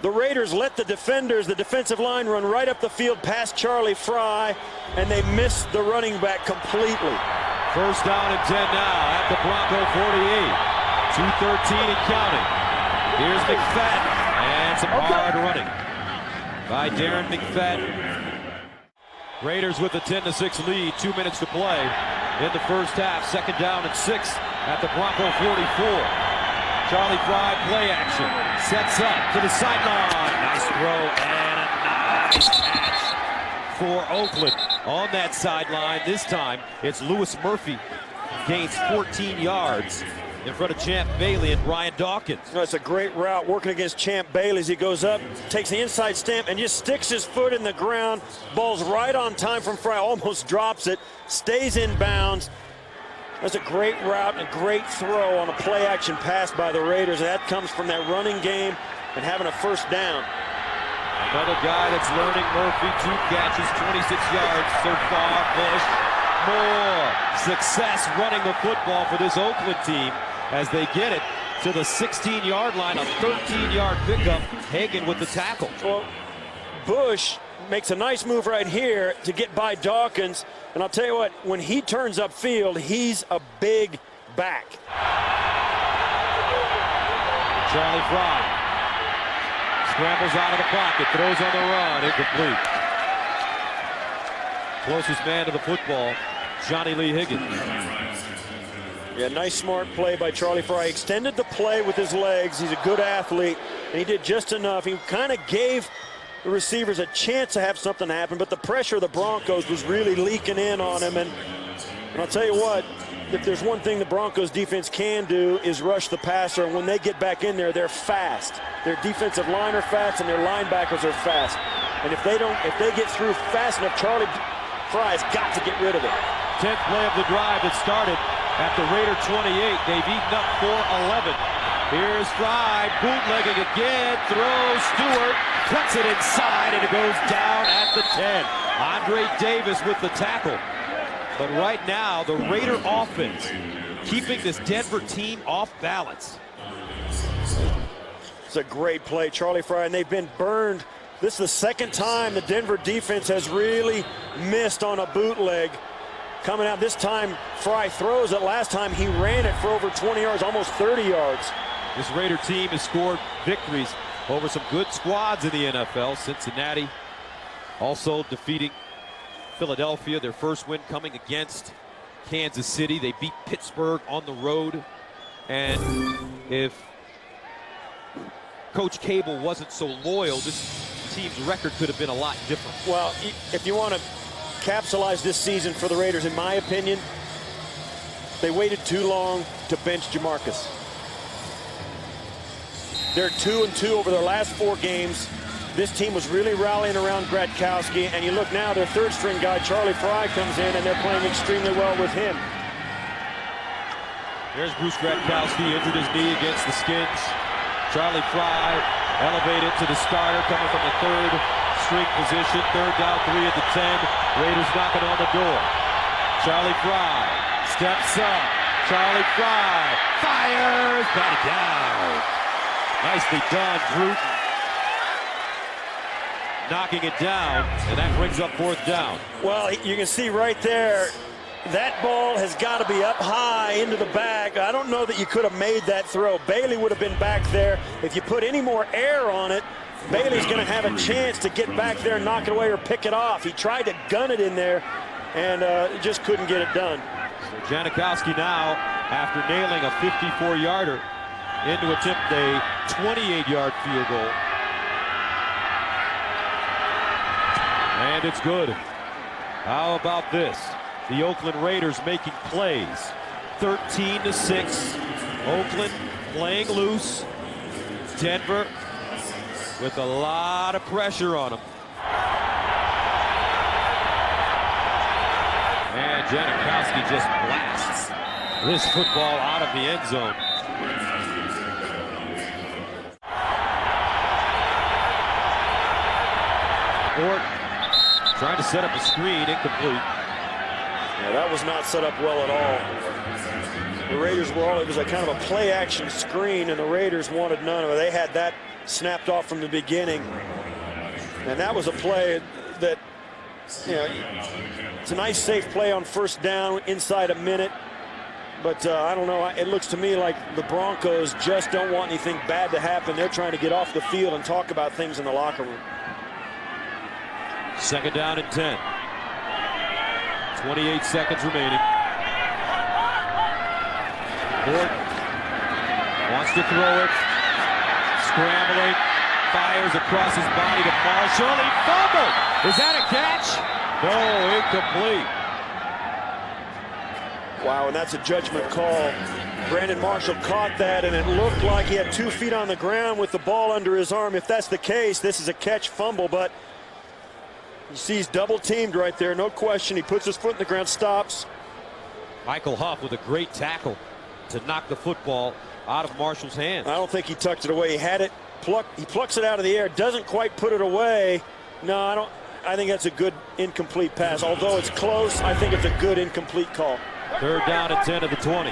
The Raiders let the defenders, the defensive line, run right up the field past Charlie Frye, and they missed the running back completely. 1st down and 10 now at the Bronco 48. 2:13 and counting. Here's McFadden. And some hard running by Darren McFadden. Raiders with a 10-6 lead. 2 minutes to play in the first half. 2nd down and 6 at the Bronco 44. Charlie Frye play action. Sets up to the sideline. Nice throw and a nice catch for Oakland. On that sideline this time, it's Louis Murphy. Gains 14 yards in front of Champ Bailey and Ryan Dawkins. That's a great route working against Champ Bailey as he goes up, takes the inside stamp, and just sticks his foot in the ground. Ball's right on time from Frye, almost drops it, stays in bounds. That's a great route and a great throw on a play-action pass by the Raiders. And that comes from that running game and having a 1st down. Another guy that's learning, Murphy, 2 catches, 26 yards so far. Bush, more success running the football for this Oakland team as they get it to the 16-yard line, a 13-yard pickup. Hagan with the tackle. Well, Bush makes a nice move right here to get by Dawkins. And I'll tell you what, when he turns upfield, he's a big back. Charlie Frye scrambles out of the pocket, throws on the run, incomplete. Closest man to the football, Johnny Lee Higgins. Yeah, nice smart play by Charlie Frye. Extended the play with his legs. He's a good athlete, and he did just enough. He kind of gave the receivers a chance to have something happen, but the pressure of the Broncos was really leaking in on him. And I'll tell you what, if there's one thing the Broncos defense can do is rush the passer, and when they get back in there, they're fast. Their defensive line are fast, and their linebackers are fast. And if they get through fast enough, Charlie Frye's got to get rid of it. 10th play of the drive that started at the Raider 28. They've eaten up 4-11. Here's Frye, bootlegging again, throws, Stewart, cuts it inside, and it goes down at the 10. Andre Davis with the tackle. But right now, the Raider offense keeping this Denver team off balance. It's a great play, Charlie Frye, and they've been burned. This is the 2nd time the Denver defense has really missed on a bootleg. Coming out this time, Frye throws it. Last time he ran it for over 20 yards, almost 30 yards. This Raider team has scored victories over some good squads in the NFL. Cincinnati also defeating Philadelphia, their first win coming against Kansas City. They beat Pittsburgh on the road. And if Coach Cable wasn't so loyal, this team's record could have been a lot different. Well, if you want to capsulize this season for the Raiders, in my opinion, they waited too long to bench Jamarcus. They're 2-2 over their last 4 games. This team was really rallying around Gronkowski, and you look now, their third-string guy, Charlie Fry, comes in, and they're playing extremely well with him. There's Bruce Gronkowski, injured his knee against the Skins. Charlie Fry elevated to the starter, coming from the third-string position. Third down, 3 at the 10. Raiders knocking on the door. Charlie Fry steps up. Charlie Fry fires. Batted down. Nicely done, Bruton. Knocking it down, and that brings up 4th down. Well, you can see right there, that ball has got to be up high into the bag. I don't know that you could have made that throw. Bailey would have been back there. If you put any more air on it, Bailey's going to have a chance to get back there and knock it away or pick it off. He tried to gun it in there and just couldn't get it done. So Janikowski now, after nailing a 54-yarder, in to attempt a 28-yard field goal. And it's good. How about this? The Oakland Raiders making plays. 13-6. Oakland playing loose. Denver with a lot of pressure on them. And Janikowski just blasts this football out of the end zone. Orton trying to set up a screen, incomplete. Yeah, that was not set up well at all. The Raiders were all, it was a kind of a play action screen, and the Raiders wanted none of it. They had that snapped off from the beginning. And that was a play that, you know, it's a nice safe play on 1st down inside a minute. But I don't know, it looks to me like the Broncos just don't want anything bad to happen. They're trying to get off the field and talk about things in the locker room. 2nd down and 10. 28 seconds remaining. Orton wants to throw it. Scrambling. Fires across his body to Marshall. He fumbled. Is that a catch? No, incomplete. Wow, and that's a judgment call. Brandon Marshall caught that, and it looked like he had 2 feet on the ground with the ball under his arm. If that's the case, this is a catch fumble, but you see he's double teamed right there, no question. He puts his foot in the ground, stops. Michael Huff with a great tackle to knock the football out of Marshall's hands. I don't think he tucked it away. He had it plucked. He plucks it out of the air, doesn't quite put it away. No, I don't. I think that's a good incomplete pass. Although it's close, I think it's a good incomplete call. 3rd down and 10 at the 20.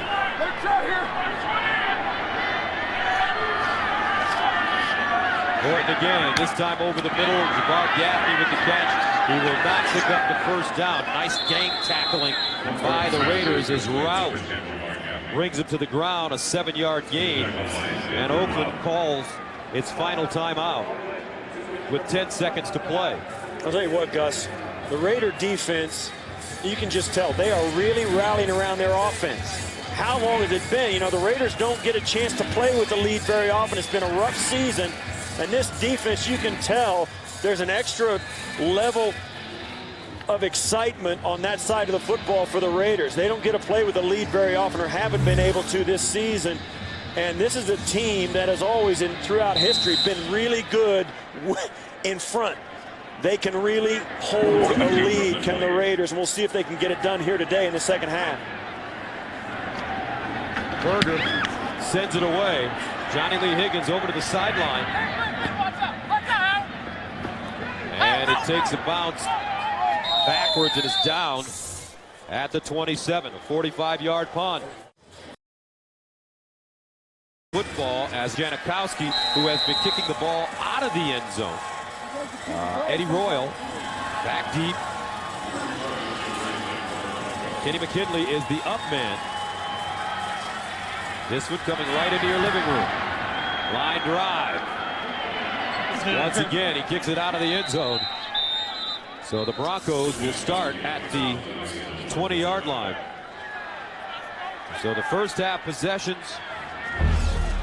Orton again, this time over the middle. Jabbar Gaffney with the catch. He will not pick up the 1st down. Nice gang tackling by the Raiders as Rout brings him to the ground, a 7-yard gain. And Oakland calls its final timeout with 10 seconds to play. I'll tell you what, Gus, the Raider defense, you can just tell they are really rallying around their offense. How long has it been? You know, the Raiders don't get a chance to play with the lead very often. It's been a rough season. And this defense, you can tell there's an extra level of excitement on that side of the football for the Raiders. They don't get to play with the lead very often, or haven't been able to this season. And this is a team that has always, throughout history, been really good in front. They can really hold a lead, can the Raiders, and we'll see if they can get it done here today in the 2nd half. Berger sends it away. Johnny Lee Higgins over to the sideline. And it takes a bounce backwards and is down at the 27, a 45-yard punt. Football as Janikowski, who has been kicking the ball out of the end zone. Eddie Royal back deep. Kenny McKinley is the up man. This one coming right into your living room. Line drive. Once again, he kicks it out of the end zone. So the Broncos will start at the 20-yard line. So the first half possessions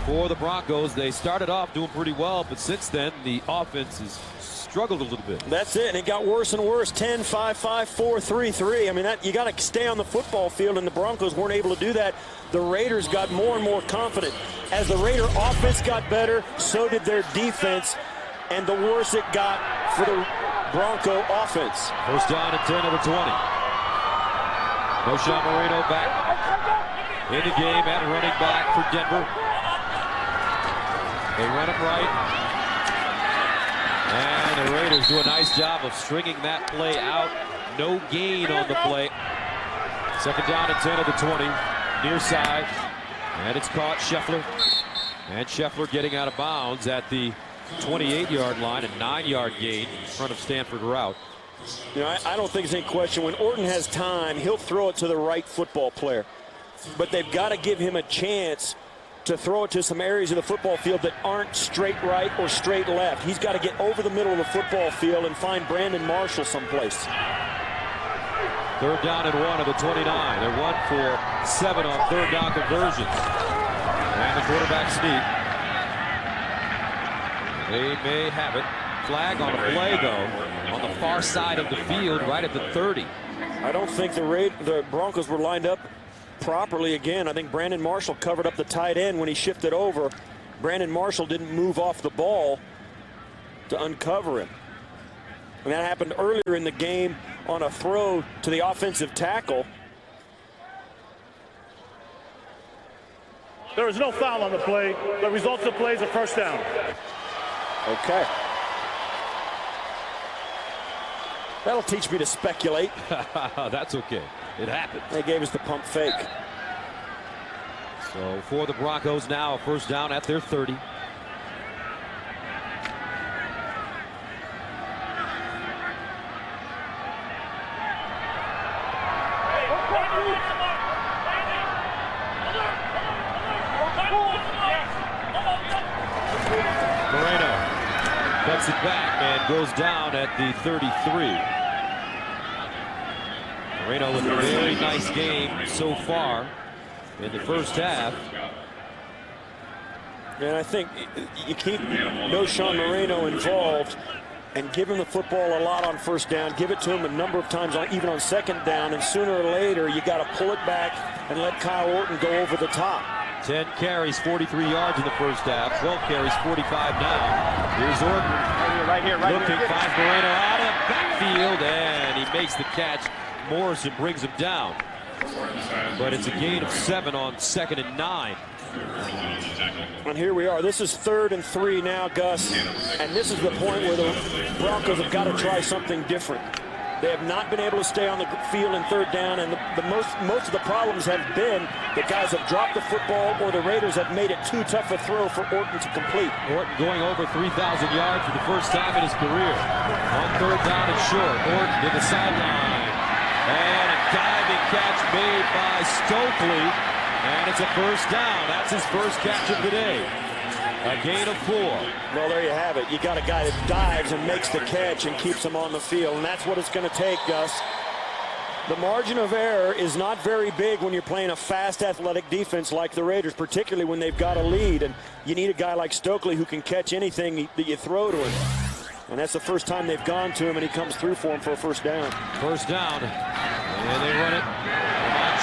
for the Broncos, they started off doing pretty well, but since then the offense has struggled a little bit. That's it, and it got worse and worse. 10, 5, 5, 4, 3, 3. I mean, you got to stay on the football field, and the Broncos weren't able to do that. The Raiders got more and more confident. As the Raider offense got better, so did their defense, and the worse it got for the Bronco offense. First down and 10 over 20. Sean Marino back in the game at running back for Denver. They run it right. And the Raiders do a nice job of stringing that play out. No gain on the play. Second down and 10 of the 20. Near side. And it's caught. Scheffler. And Scheffler getting out of bounds at the 28-yard line. A 9-yard gain in front of Stanford route. You know, I don't think it's any question. When Orton has time, he'll throw it to the right football player. But they've got to give him a chance to throw it to some areas of the football field that aren't straight right or straight left. He's got to get over the middle of the football field and find Brandon Marshall someplace. Third down and 1 of the 29. They're 1 for 7 on third down conversions. And the quarterback sneak. They may have it. Flag on a play, though, on the far side of the field, right at the 30. I don't think the Broncos were lined up properly again. I think Brandon Marshall covered up the tight end when he shifted over. Brandon Marshall didn't move off the ball to uncover him. And that happened earlier in the game on a throw to the offensive tackle. There is no foul on the play. The result of the play is a first down. Okay. That'll teach me to speculate. That's okay. It happened. They gave us the pump fake. So for the Broncos now, a first down at their 30. Moreno cuts it back and goes down at the 33. Moreno with a very nice game so far in the first half. And I think you keep Sean Moreno involved and give him the football a lot on first down. Give it to him a number of times, even on second down. And sooner or later, you got to pull it back and let Kyle Orton go over the top. 10 carries, 43 yards in the first half. 12 carries, 45 now. Here's Orton. Right here. Looking, finds Moreno out of backfield, and he makes the catch. Morrison brings him down. But it's a gain of 7 on 2nd and 9. And here we are. This is 3rd and 3 now, Gus. And this is the point where the Broncos have got to try something different. They have not been able to stay on the field in 3rd down, and most of the problems have been the guys have dropped the football or the Raiders have made it too tough a throw for Orton to complete. Orton going over 3,000 yards for the first time in his career. On 3rd down and short. Orton to the sideline. And a diving catch made by Stokely. And it's a first down. That's his first catch of the day. A gain of 4. Well, there you have it. You got a guy that dives and makes the catch and keeps him on the field, and that's what it's going to take, Gus. The margin of error is not very big when you're playing a fast, athletic defense like the Raiders, particularly when they've got a lead, and you need a guy like Stokely who can catch anything that you throw to him. And that's the first time they've gone to him, and he comes through for him for a first down. First down. And they run it.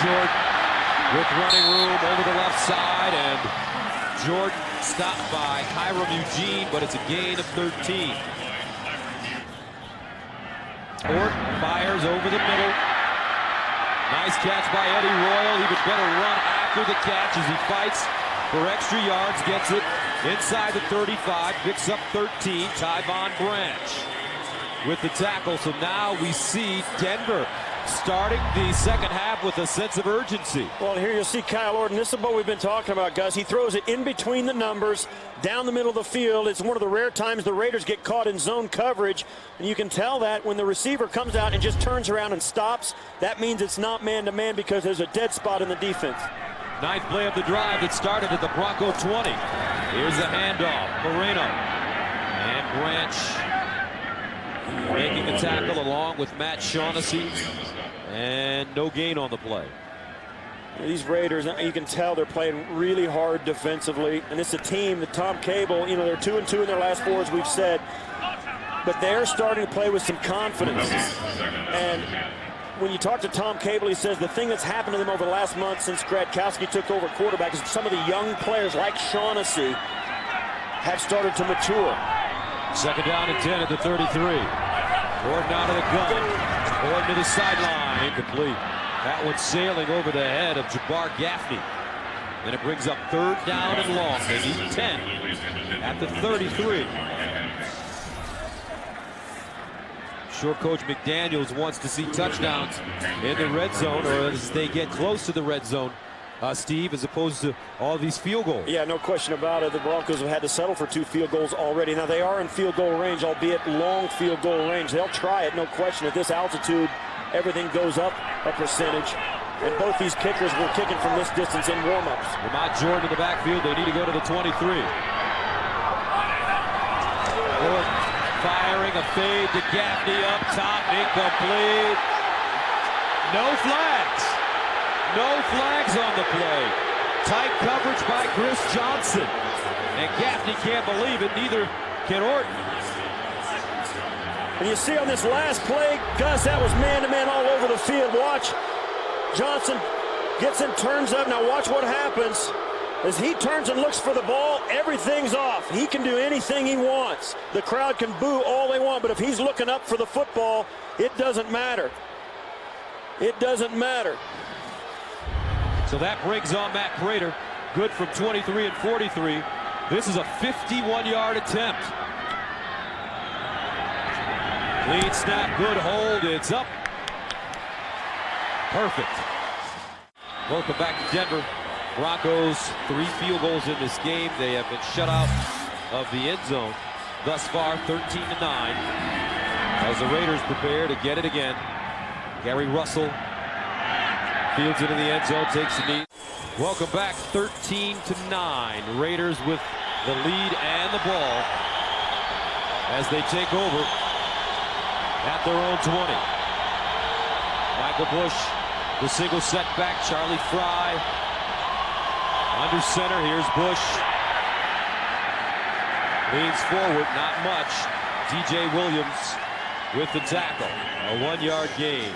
Jordan with running room over the left side, and Jordan stopped by Hiram Eugene, but it's a gain of 13. Orton fires over the middle. Nice catch by Eddie Royal. He would better run after the catch as he fights for extra yards. Gets it inside the 35. Picks up 13. Tyvon Branch with the tackle. So now we see Denver starting the second half with a sense of urgency. Well, here you'll see Kyle Orton. This is what we've been talking about, Gus. He throws it in between the numbers, down the middle of the field. It's one of the rare times the Raiders get caught in zone coverage. And you can tell that when the receiver comes out and just turns around and stops, that means it's not man-to-man because there's a dead spot in the defense. Ninth play of the drive that started at the Bronco 20. Here's the handoff. Moreno and Branch making the tackle along with Matt Shaughnessy. And no gain on the play. These Raiders, you can tell they're playing really hard defensively. And it's a team that Tom Cable, they're 2-2 in their last 4, as we've said. But they're starting to play with some confidence. And when you talk to Tom Cable, he says the thing that's happened to them over the last month since Gradkowski took over quarterback is some of the young players like Shaughnessy have started to mature. 2nd down and 10 at the 33. Gordon out of the gun. Gordon to the sideline. Incomplete. That one sailing over the head of Jabbar Gaffney. And it brings up 3rd down and long. They need 10 at the 33. Sure, Coach McDaniels wants to see touchdowns in the red zone, or as they get close to the red zone, Steve, as opposed to all these field goals. Yeah, no question about it. The Broncos have had to settle for 2 field goals already. Now, they are in field goal range, albeit long field goal range. They'll try it, no question. At this altitude, everything goes up a percentage. And both these kickers were kicking from this distance in warm-ups. Lamont Jordan in the backfield. They need to go to the 23. Gordon firing a fade to Gaffney up top. Incomplete. No flags. No flags on the play. Tight coverage by Chris Johnson. And Gaffney can't believe it. Neither can Orton. And you see on this last play, Gus, that was man-to-man all over the field. Watch. Johnson gets in, turns up. Now watch what happens. As he turns and looks for the ball, everything's off. He can do anything he wants. The crowd can boo all they want, but if he's looking up for the football, it doesn't matter. It doesn't matter. So that brings on Matt Prater. Good from 23 and 43. This is a 51-yard attempt. Clean snap, good hold, it's up. Perfect. Welcome back to Denver. Broncos, 3 field goals in this game. They have been shut out of the end zone thus far, 13-9. As the Raiders prepare to get it again. Gary Russell fields it in the end zone, takes the knee. Welcome back, 13-9. Raiders with the lead and the ball as they take over at their own 20. Michael Bush, the single setback. Charlie Fry under center. Here's Bush. Leans forward, not much. DJ Williams with the tackle. A 1-yard gain.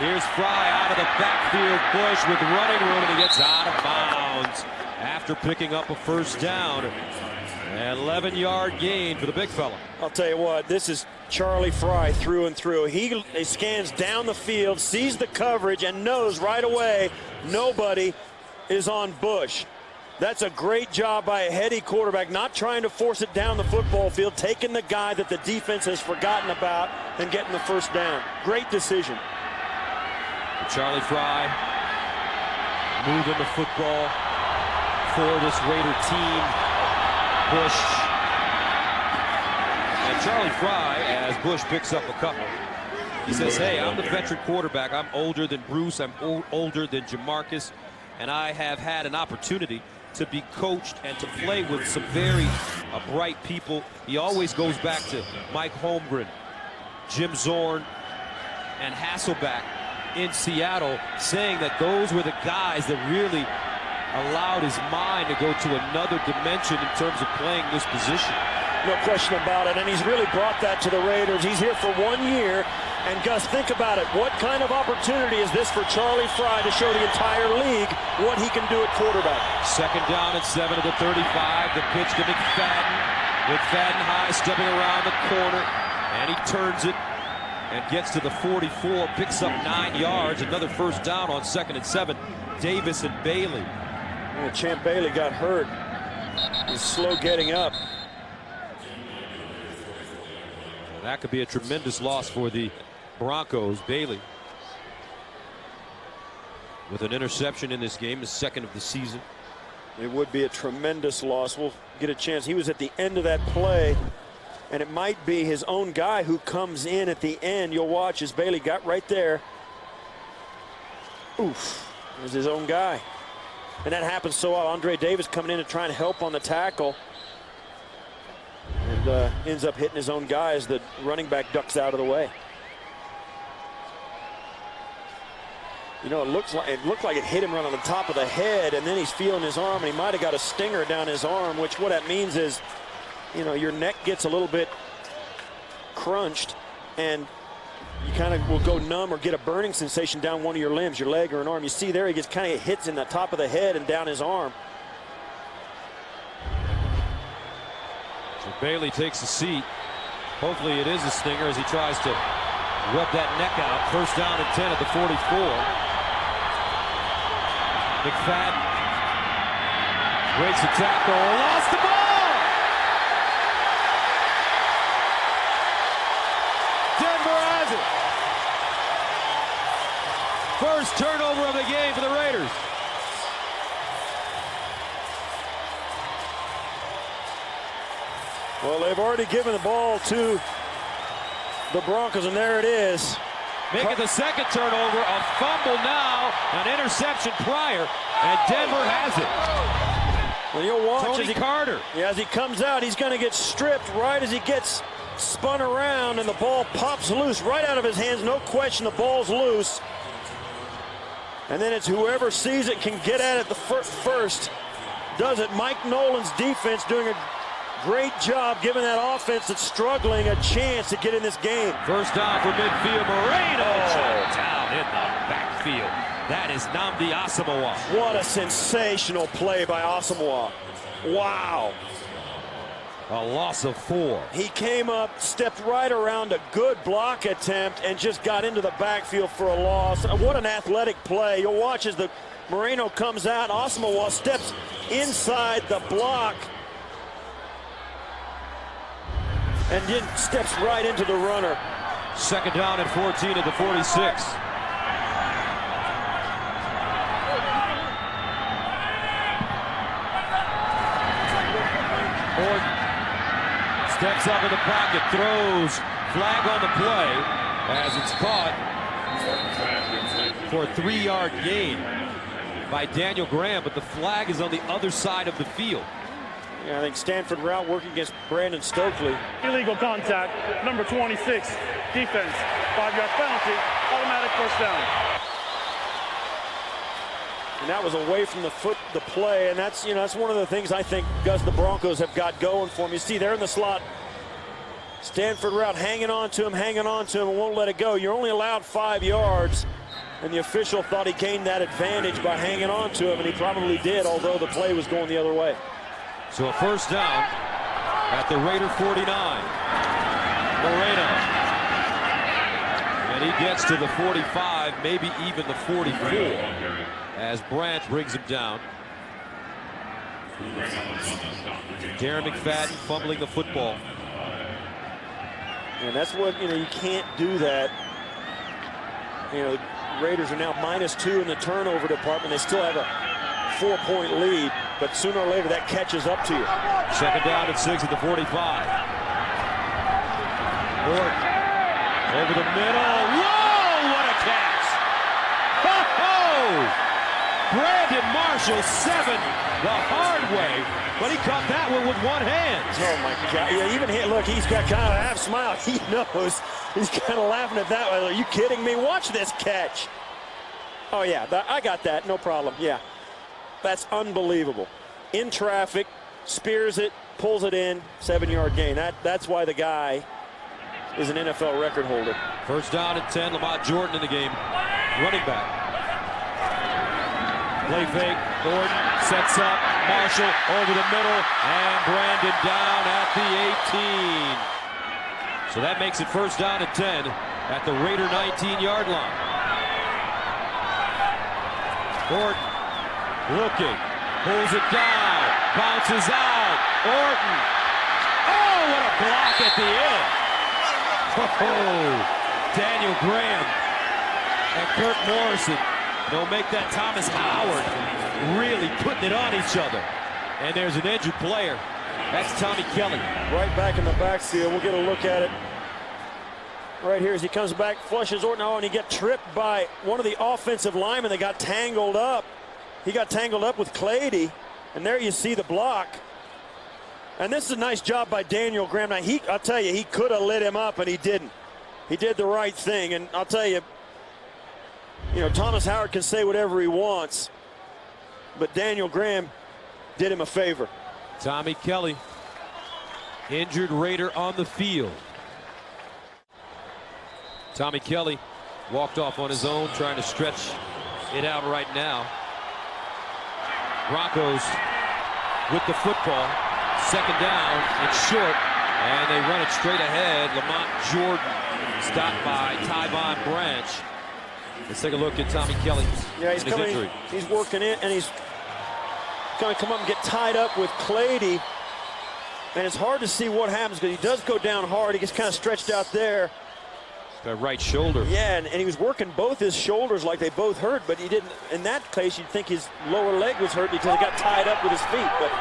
Here's Fry out of the backfield. Bush with running room, and he gets out of bounds after picking up a 1st down. An 11-yard gain for the big fella. I'll tell you what, this is Charlie Fry through and through. He scans down the field, sees the coverage, and knows right away nobody is on Bush. That's a great job by a heady quarterback, not trying to force it down the football field, taking the guy that the defense has forgotten about and getting the 1st down. Great decision. Charlie Fry moving the football for this Raider team. Bush and Charlie Fry, as Bush picks up a couple, he says, hey, I'm the veteran quarterback. I'm older than Bruce. I'm older than Jamarcus. And I have had an opportunity to be coached and to play with some very bright people. He always goes back to Mike Holmgren, Jim Zorn, and Hasselbeck in Seattle, saying that those were the guys that really allowed his mind to go to another dimension in terms of playing this position. No question about it, and he's really brought that to the Raiders. He's here for 1 year, and Gus, think about it. What kind of opportunity is this for Charlie Fry to show the entire league what he can do at quarterback? 2nd down and 7 at the 35. The pitch to McFadden. McFadden high, stepping around the corner, and he turns it and gets to the 44, picks up 9 yards. Another 1st down on 2nd and 7. Davis and Bailey. And Champ Bailey got hurt. He's slow getting up. And that could be a tremendous loss for the Broncos. Bailey with an interception in this game, the 2nd of the season. It would be a tremendous loss. We'll get a chance. He was at the end of that play, and it might be his own guy who comes in at the end. You'll watch as Bailey got right there. Oof, it was his own guy. And that happens so often. Andre Davis coming in to try and help on the tackle. And ends up hitting his own guy as the running back ducks out of the way. You know, it looked like it hit him right on the top of the head, and then he's feeling his arm, and he might have got a stinger down his arm, which what that means is, you know, your neck gets a little bit crunched, and you kind of will go numb or get a burning sensation down one of your limbs, your leg or an arm. You see there, he gets kind of hits in the top of the head and down his arm. So Bailey takes a seat. Hopefully it is a stinger as he tries to rub that neck out. First down and 10 at the 44. McFadden breaks the tackle, lost the ball. Denver has it. First turnover of the game for the Raiders. Well, they've already given the ball to the Broncos, and there it is. Making the second turnover, a fumble now, an interception prior, and Denver has it. Well, you'll watch Tony Carter. As he comes out, he's going to get stripped right as he gets spun around, and the ball pops loose right out of his hands. No question, the ball's loose. And then it's whoever sees it can get at it the first. Does it. Mike Nolan's defense doing a great job giving that offense that's struggling a chance to get in this game. First down for midfield. Moreno down in the backfield. That is Nnamdi Asomugha. What a sensational play by Asomugha. Wow. A loss of 4. He came up, stepped right around a good block attempt, and just got into the backfield for a loss. What an athletic play. You'll watch as the Moreno comes out. Asomugha steps inside the block and then steps right into the runner. Second down and 14 at the 46. Orton steps up in the pocket, throws, flag on the play as it's caught for a 3-yard gain by Daniel Graham, but the flag is on the other side of the field. Yeah, I think Stanford route working against Brandon Stokely. Illegal contact, number 26, defense, 5-yard penalty, automatic first down. And that was away from the play, and that's, you know, that's one of the things I think the Broncos have got going for them. You see there in the slot, Stanford route hanging on to him, and won't let it go. You're only allowed 5 yards, and the official thought he gained that advantage by hanging on to him, and he probably did, although the play was going the other way. So a first down at the Raider 49. Moreno. And he gets to the 45, maybe even the 44, as Brandt brings him down. Darren McFadden fumbling the football. And that's what, you know, you can't do that. You know, the Raiders are now -2 in the turnover department. They still have a 4-point lead, but sooner or later that catches up to you. Second down and 6 at the 45. Orton over the middle. Whoa, what a catch! Ho-ho! Brandon Marshall, 7 the hard way, but he caught that one with one hand. Oh my God! Yeah, even here, look, he's got kind of a half smile. He knows. He's kind of laughing at that. Are you kidding me? Watch this catch. Oh yeah, I got that. No problem. Yeah. That's unbelievable. In traffic, spears it, pulls it in, 7-yard gain. That's why the guy is an NFL record holder. First down and 10, Lamont Jordan in the game. Running back. Play fake, Orton sets up, Marshall over the middle, and Brandon down at the 18. So that makes it first down and 10 at the Raider 19-yard line. Orton looking, pulls it down, bounces out, Orton. Oh, what a block at the end. Oh, Daniel Graham and Kirk Morrison. They'll make that Thomas Howard really putting it on each other. And there's an injured player. That's Tommy Kelly. Right back in the backfield. We'll get a look at it right here as he comes back, flushes Orton out, and he got tripped by one of the offensive linemen that got tangled up. He got tangled up with Clady, and there you see the block. And this is a nice job by Daniel Graham. Now, I'll tell you, he could have lit him up, and he didn't. He did the right thing, and I'll tell you, You know, Thomas Howard can say whatever he wants, but Daniel Graham did him a favor. Tommy Kelly, injured Raider on the field. Tommy Kelly walked off on his own, trying to stretch it out right now. Broncos with the football, second down and short, and they run it straight ahead. Lamont Jordan stopped by Tyvon Branch. Let's take a look at Tommy Kelly. Yeah, he's coming. Injury. He's working it, and he's going to come up and get tied up with Clady. And it's hard to see what happens because he does go down hard. He gets kind of stretched out there. That right shoulder. Yeah, and he was working both his shoulders like they both hurt, but he didn't. In that case, you'd think his lower leg was hurt because he got tied up with his feet, but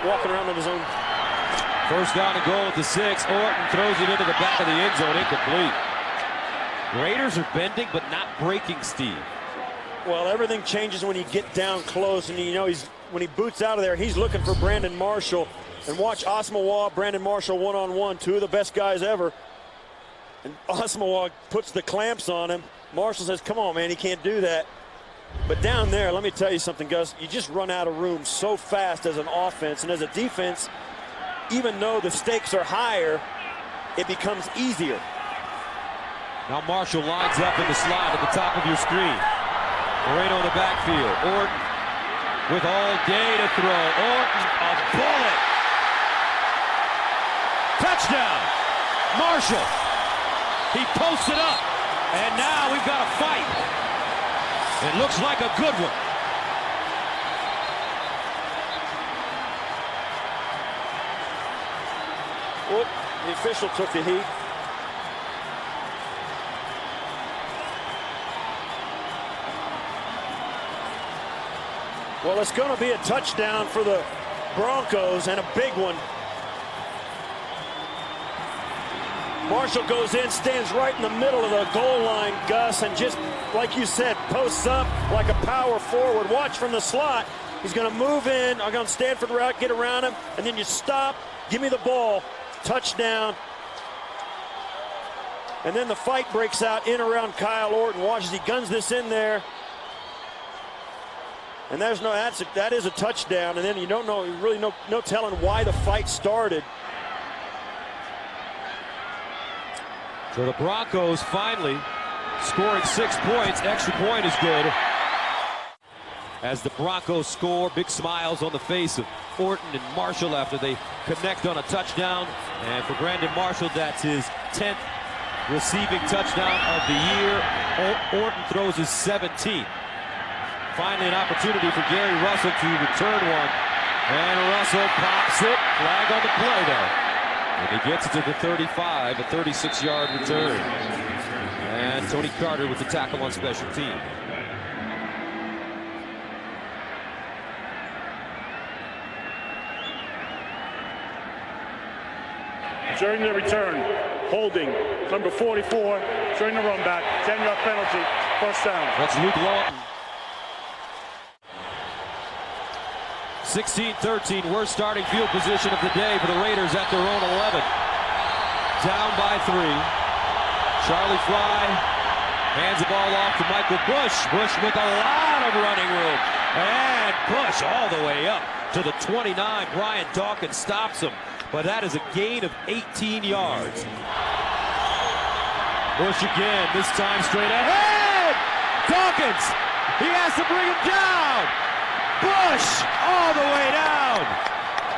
walking around on his own. First down and goal at the 6. Orton throws it into the back of the end zone, incomplete. Raiders are bending but not breaking, Steve. Well, everything changes when you get down close, and you know when he boots out of there, he's looking for Brandon Marshall. And watch Asamoah, Brandon Marshall one-on-one, two of the best guys ever. And Asamoah puts the clamps on him. Marshall says, come on, man, he can't do that. But down there, let me tell you something, Gus, you just run out of room so fast as an offense. And as a defense, even though the stakes are higher, it becomes easier. Now Marshall lines up in the slot at the top of your screen. Moreno in the backfield. Orton with all day to throw. Orton, a bullet. Touchdown. Marshall. He posts it up. And now we've got a fight. It looks like a good one. Whoop, the official took the heat. Well, it's going to be a touchdown for the Broncos, and a big one. Marshall goes in, stands right in the middle of the goal line, Gus, and just, like you said, posts up like a power forward. Watch from the slot. He's going to move in. I'm going to stand for the route, get around him, and then you stop, give me the ball. Touchdown. And then the fight breaks out in around Kyle Orton. Watch as he guns this in there. And that is a touchdown. And then you don't know, really no telling why the fight started. So the Broncos finally scoring 6 points. Extra point is good. As the Broncos score, big smiles on the face of Orton and Marshall after they connect on a touchdown. And for Brandon Marshall, that's his 10th receiving touchdown of the year. Orton throws his 17th. Finally an opportunity for Gary Russell to return one. And Russell pops it. Flag on the play though. And he gets it to the 35, a 36-yard return. And Tony Carter with the tackle on special team. During the return, holding number 44 during the run back, 10-yard penalty, first down. That's Luke Lawton. 16-13, worst starting field position of the day for the Raiders at their own 11. Down by 3. Charlie Fry hands the ball off to Michael Bush. Bush with a lot of running room. And Bush all the way up to the 29. Brian Dawkins stops him. But that is a gain of 18 yards. Bush again, this time straight ahead. Dawkins, he has to bring him down. Bush all the way down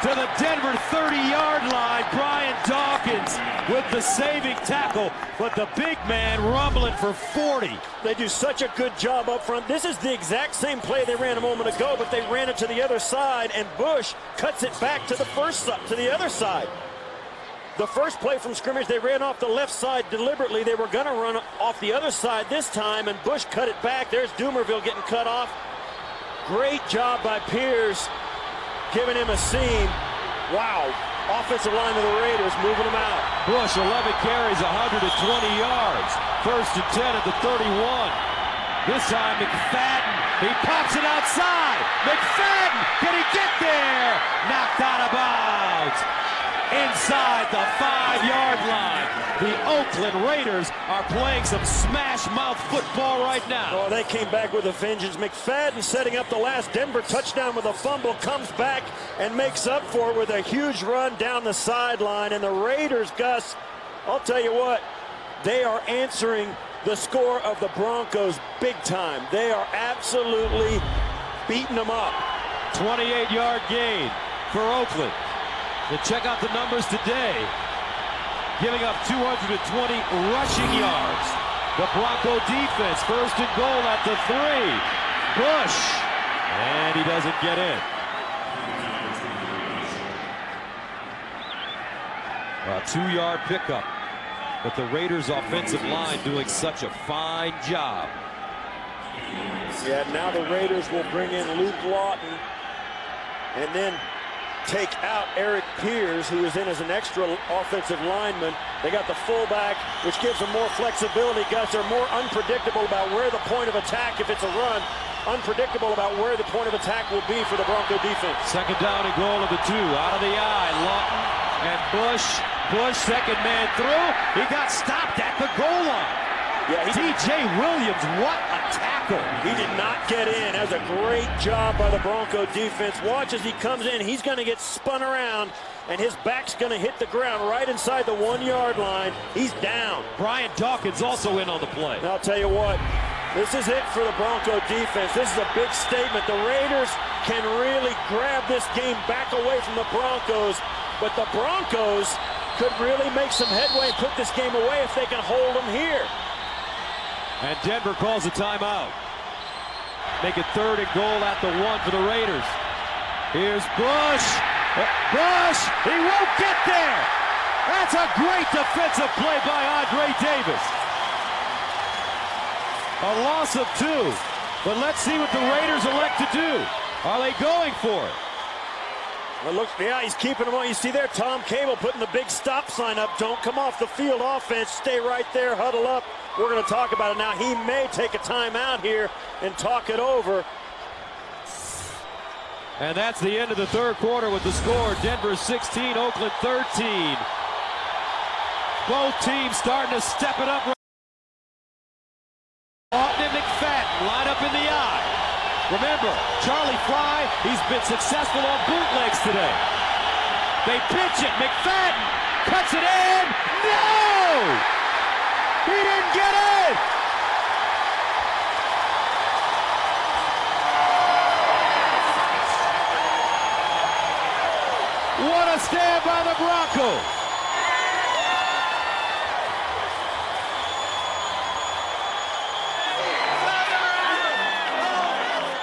to the Denver 30-yard line. Brian Dawkins with the saving tackle, but the big man rumbling for 40. They do such a good job up front. This is the exact same play they ran a moment ago, but they ran it to the other side, and Bush cuts it back to the other side. The first play from scrimmage, they ran off the left side deliberately. They were going to run off the other side this time, and Bush cut it back. There's Doomerville getting cut off. Great job by Pierce, giving him a seam. Wow. Offensive line of the Raiders moving him out. Bush, 11 carries, 120 yards. First and 10 at the 31. This time McFadden, he pops it outside. McFadden, can he get there? Knocked out of bounds. inside the 5-yard line. The Oakland Raiders are playing some smash-mouth football right now. Oh, they came back with a vengeance. McFadden setting up the last Denver touchdown with a fumble, comes back and makes up for it with a huge run down the sideline. And the Raiders, Gus, I'll tell you what, they are answering the score of the Broncos big time. They are absolutely beating them up. 28-yard gain for Oakland. To check out the numbers today, giving up 220 rushing yards. The Bronco defense, first and goal at the 3. Bush, and he doesn't get in. A 2-yard pickup, but the Raiders offensive line doing such a fine job. Yeah, now the Raiders will bring in Luke Lawton and then take out Eric Pierce, who is in as an extra offensive lineman. They got the fullback, which gives them more flexibility. Gus, they're more unpredictable about where the point of attack, if it's a run, unpredictable about where the point of attack will be for the Bronco defense. Second down and goal of the 2. Out of the eye, Lawton and Bush. Bush, second man through. He got stopped at the goal line. Yeah, T.J. Williams, what a tackle. He did not get in. That was a great job by the Bronco defense. Watch as he comes in. He's going to get spun around, and his back's going to hit the ground right inside the 1-yard line. He's down. Brian Dawkins also in on the play. And I'll tell you what, this is it for the Bronco defense. This is a big statement. The Raiders can really grab this game back away from the Broncos, but the Broncos could really make some headway and put this game away if they can hold them here. And Denver calls a timeout. Make it third and goal at the 1 for the Raiders. Here's Bush. Bush, he won't get there. That's a great defensive play by Andre Davis. A loss of 2. But let's see what the Raiders elect to do. Are they going for it? Well, look, yeah, he's keeping them on. You see there, Tom Cable putting the big stop sign up. Don't come off the field offense. Stay right there, huddle up. We're going to talk about it now. He may take a timeout here and talk it over. And that's the end of the third quarter with the score. Denver 16, Oakland 13. Both teams starting to step it up. Lawton and McFadden line up in the eye. Remember, Charlie Fry, he's been successful on bootlegs today. They pitch it. McFadden cuts it in. No! He didn't get it! What a stand by the Broncos!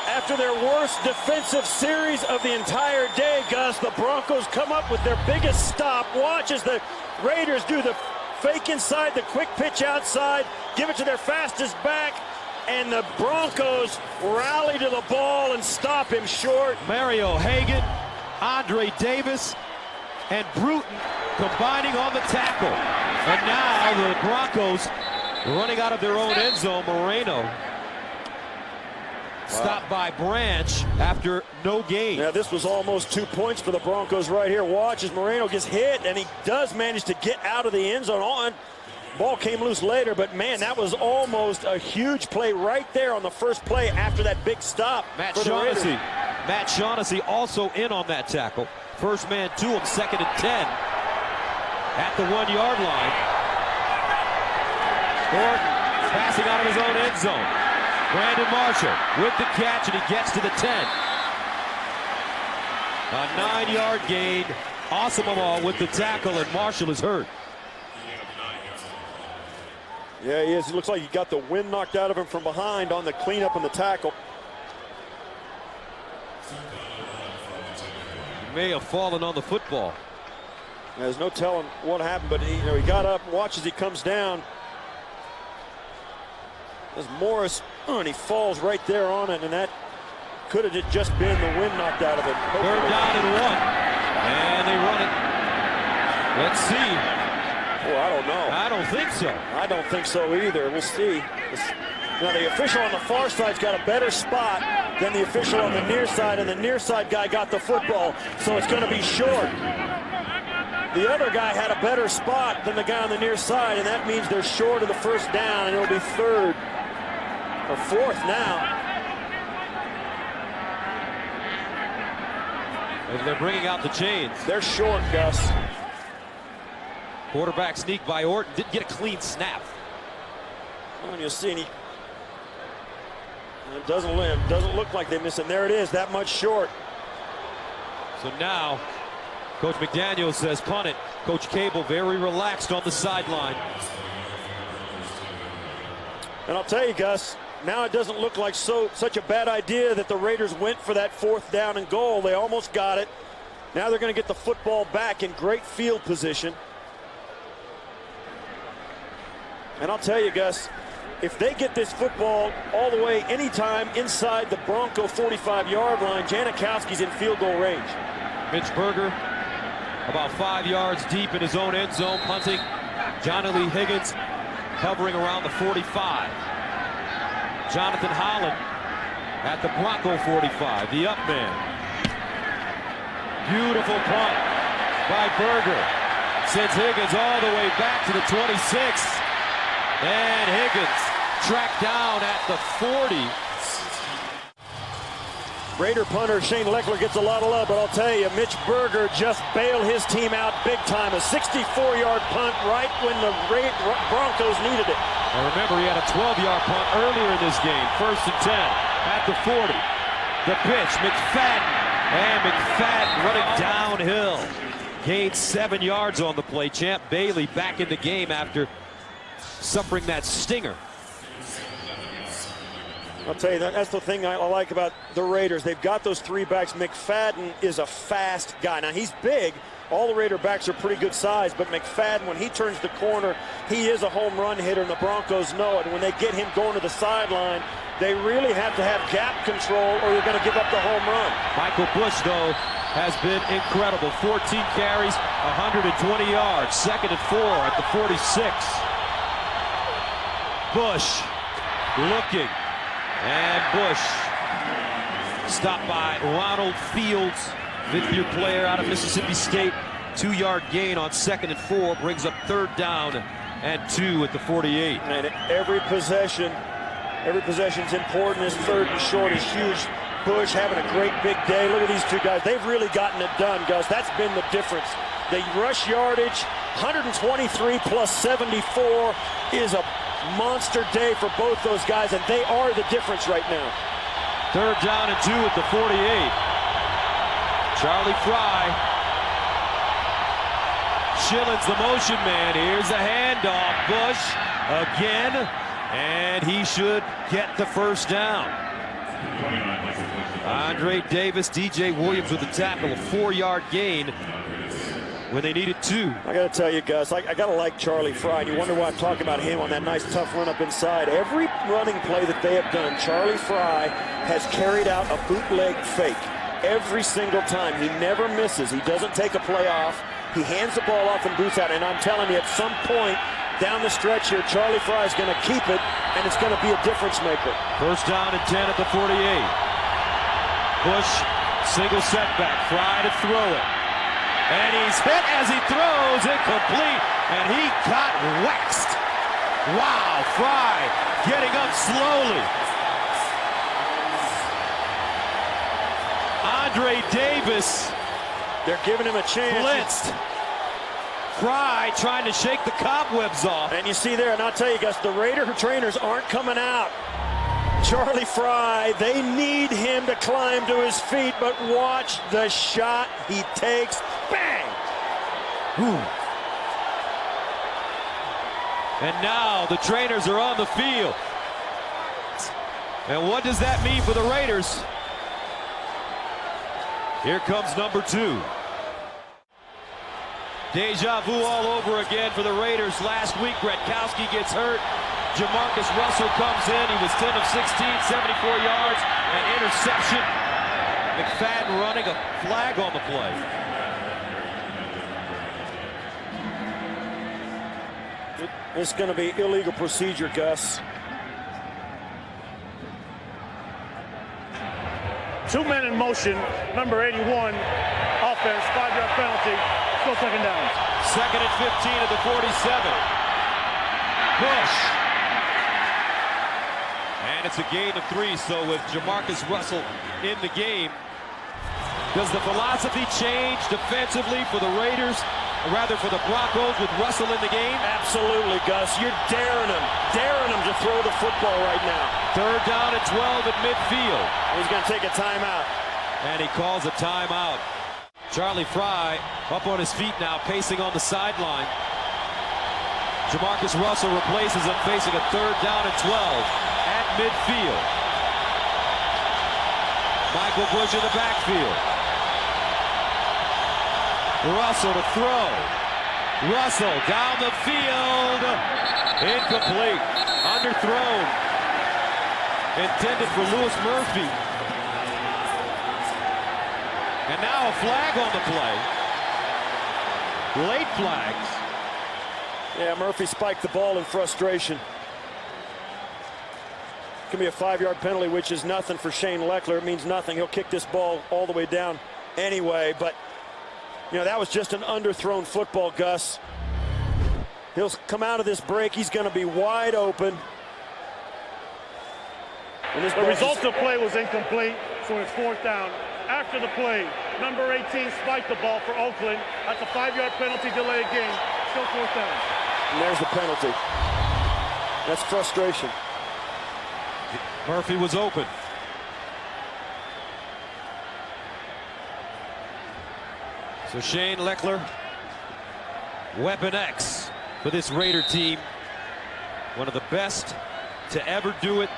After their worst defensive series of the entire day, Gus, the Broncos come up with their biggest stop. Watch as the Raiders do the fake inside, the quick pitch outside, give it to their fastest back, and the Broncos rally to the ball and stop him short. Mario Hagan, Andre Davis, and Bruton combining on the tackle. And now the Broncos running out of their own end zone. Moreno stopped by Branch after no gain. Yeah, this was almost 2 points for the Broncos right here. Watch as Moreno gets hit, and he does manage to get out of the end zone. Ball came loose later, but man, that was almost a huge play right there on the first play after that big stop. Matt Shaughnessy also in on that tackle. First man to him, 2nd and 10 at the 1-yard line. Gordon passing out of his own end zone. Brandon Marshall with the catch, and he gets to the 10. A 9-yard gain. Asamoah with the tackle, and Marshall is hurt. Yeah, he is. He looks like he got the wind knocked out of him from behind on the cleanup and the tackle. He may have fallen on the football. There's no telling what happened, but he got up. Watch as he comes down. There's Morris, and he falls right there on it, and that could have just been the wind knocked out of it. Third down and 1, and they run it. Let's see. Oh, I don't know. I don't think so. I don't think so either. We'll see. Now, the official on the far side's got a better spot than the official on the near side, and the near side guy got the football, so it's going to be short. The other guy had a better spot than the guy on the near side, and that means they're short of the first down, and it'll be third or fourth now. As they're bringing out the chains. They're short, Gus. Quarterback sneak by Orton. Didn't get a clean snap. And you'll see, it doesn't look like they miss him. There it is, that much short. So now, Coach McDaniel says punt it. Coach Cable very relaxed on the sideline. And I'll tell you, Gus, now it doesn't look like such a bad idea that the Raiders went for that fourth down and goal. They almost got it. Now they're going to get the football back in great field position. And I'll tell you, Gus, if they get this football all the way anytime inside the Bronco 45-yard line, Janikowski's in field goal range. Mitch Berger about 5 yards deep in his own end zone, punting. Johnny Lee Higgins hovering around the 45. Jonathan Holland at the Bronco 45, the up man. Beautiful punt by Berger. Sends Higgins all the way back to the 26. And Higgins tracked down at the 40. Raider punter Shane Leckler gets a lot of love, but I'll tell you, Mitch Berger just bailed his team out big time. A 64-yard punt right when the Broncos needed it. And remember, he had a 12-yard punt earlier in this game. 1st and 10 at the 40. The pitch, McFadden. And McFadden running downhill. Gained 7 yards on the play. Champ Bailey back in the game after suffering that stinger. I'll tell you, that's the thing I like about the Raiders. They've got those three backs. McFadden is a fast guy. Now, he's big. All the Raider backs are pretty good size, but McFadden, when he turns the corner, he is a home run hitter, and the Broncos know it. And when they get him going to the sideline, they really have to have gap control or you're going to give up the home run. Michael Bush, though, has been incredible. 14 carries, 120 yards. 2nd and 4 at the 46. Bush looking. And Bush stopped by Ronald Fields, fifth-year player out of Mississippi State. 2-yard gain on 2nd and 4, brings up 3rd down and 2 at the 48. And every possession's important. This 3rd and short is huge. Bush having a great big day. Look at these two guys. They've really gotten it done, Gus. That's been the difference. The rush yardage, 123 plus 74 is a monster day for both those guys, and they are the difference right now. 3rd down and 2 at the 48. Charlie Fry. Schillens, the motion man. Here's the handoff. Bush again, and he should get the 1st down. Andre Davis, DJ Williams with the tackle, a 4-yard gain when they needed 2. I got to tell you, Gus, I got to like Charlie Fry. And you wonder why I'm talking about him on that nice, tough run up inside. Every running play that they have done, Charlie Fry has carried out a bootleg fake every single time. He never misses. He doesn't take a play off. He hands the ball off and boots out. And I'm telling you, at some point down the stretch here, Charlie Fry is going to keep it, and it's going to be a difference maker. 1st down and 10 at the 48. Bush, single setback. Fry to throw it. And he's hit as he throws, incomplete, and he got waxed. Wow, Fry getting up slowly. Andre Davis. They're giving him a chance. Blitzed. Fry trying to shake the cobwebs off. And you see there, and I'll tell you, Gus, the Raider trainers aren't coming out. Charlie Fry, they need him to climb to his feet, but watch the shot he takes. Bang! Ooh. And now the trainers are on the field. And what does that mean for the Raiders? Here comes number 2. Deja vu all over again for the Raiders. Last week, Gretkowski gets hurt. Jamarcus Russell comes in. He was 10 of 16, 74 yards, an interception. McFadden running a flag on the play. It's going to be illegal procedure, Gus. 2 men in motion, number 81, offense, 5-yard penalty. Still second down. Second and 15 at the 47. Push. And it's a gain of 3, so with Jamarcus Russell in the game, does the philosophy change defensively for the Raiders, or rather for the Broncos with Russell in the game? Absolutely, Gus. You're daring him to throw the football right now. Third down and 12 at midfield. He's going to take a timeout. And he calls a timeout. Charlie Fry up on his feet now, pacing on the sideline. Jamarcus Russell replaces him, facing a third down and 12 at midfield. Michael Bush in the backfield. Russell to throw. Russell down the field. Incomplete. Underthrown. Intended for Louis Murphy. And now a flag on the play. Late flags. Yeah, Murphy spiked the ball in frustration. Can be a 5-yard penalty, which is nothing for Shane Leckler. It means nothing. He'll kick this ball all the way down anyway. But, you know, that was just an underthrown football, Gus. He'll come out of this break. He's going to be wide open. And the result of the play was incomplete, so it's fourth down. After the play, number 18 spiked the ball for Oakland. That's a 5-yard penalty, delay of game. Still fourth down. And there's the penalty. That's frustration. Murphy was open. So Shane Leckler, Weapon X for this Raider team. One of the best to ever do it.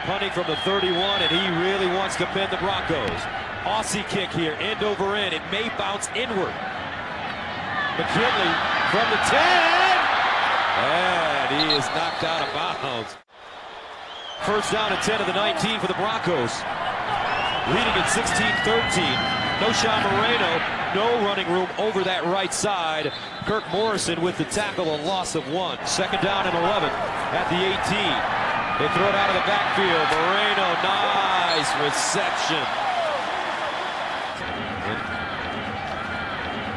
Punting from the 31, and he really wants to pin the Broncos. Aussie kick here, end over end. It may bounce inward. McKinley from the 10. And he is knocked out of bounds. First down and 10 of the 19 for the Broncos. Leading at 16-13. No Sean Moreno, no running room over that right side. Kirk Morrison with the tackle, a loss of 1. Second down and 11 at the 18. They throw it out of the backfield. Moreno, nice reception.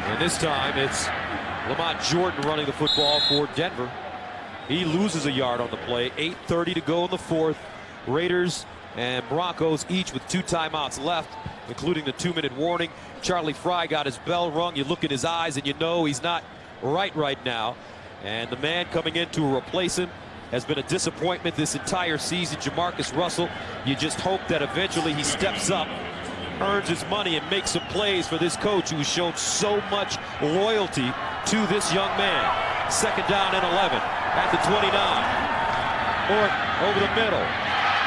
And this time it's Lamont Jordan running the football for Denver. He loses a yard on the play. 8:30 to go in the fourth. Raiders and Broncos each with 2 timeouts left, including the 2-minute warning. Charlie Fry got his bell rung. You look at his eyes and you know he's not right now. And the man coming in to replace him has been a disappointment this entire season. Jamarcus Russell, you just hope that eventually he steps up, earns his money, and makes some plays for this coach who has shown so much loyalty to this young man. Second down and 11 at the 29. Orton over the middle.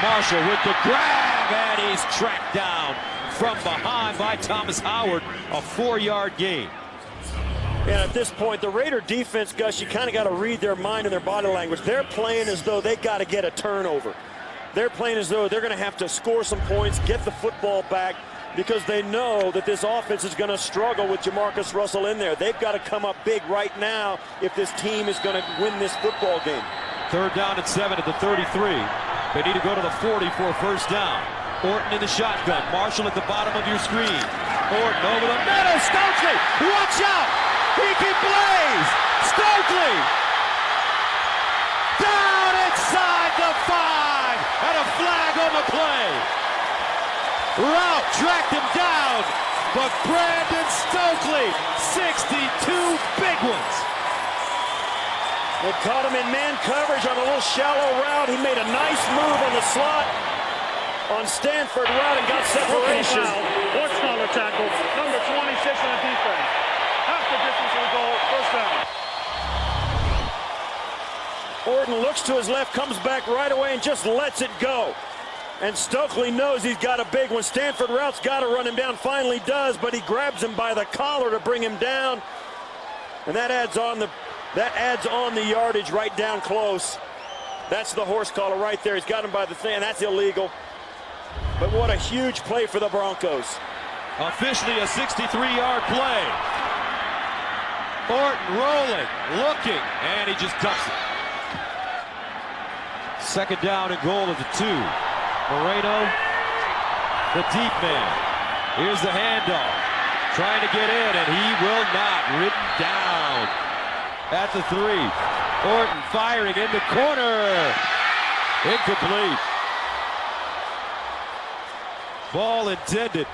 Marshall with the grab, and he's tracked down from behind by Thomas Howard. A 4-yard gain. And at this point, the Raider defense, Gus, you kind of got to read their mind and their body language. They're playing as though they got to get a turnover. They're playing as though they're going to have to score some points, get the football back, because they know that this offense is going to struggle with Jamarcus Russell in there. They've got to come up big right now if this team is going to win this football game. Third down and 7 at the 33. They need to go to the 40 for a first down. Orton in the shotgun. Marshall at the bottom of your screen. Orton over the middle. Stokely, watch out! He can blaze! Stokely! Down inside the 5! And a flag on the play. Route tracked him down, but Brandon Stokely, 62 big ones. They caught him in man coverage on a little shallow route. He made a nice move on the slot on Stanford route and got separation. Horse-collar tackle, number 26 on the defense. Half the distance to the goal, first down. Orton looks to his left, comes back right away and just lets it go. And Stokely knows he's got a big one. Stanford route's got to run him down, finally does, but he grabs him by the collar to bring him down. And that adds on the yardage right down close. That's the horse collar right there. He's got him by the thing, and that's illegal. But what a huge play for the Broncos. Officially a 63-yard play. Orton rolling, looking, and he just ducks it. Second down and goal at the 2. Moreno, the deep man. Here's the handoff. trying to get in, and he will not. Ridden down at the 3. Orton firing in the corner. Incomplete. Ball intended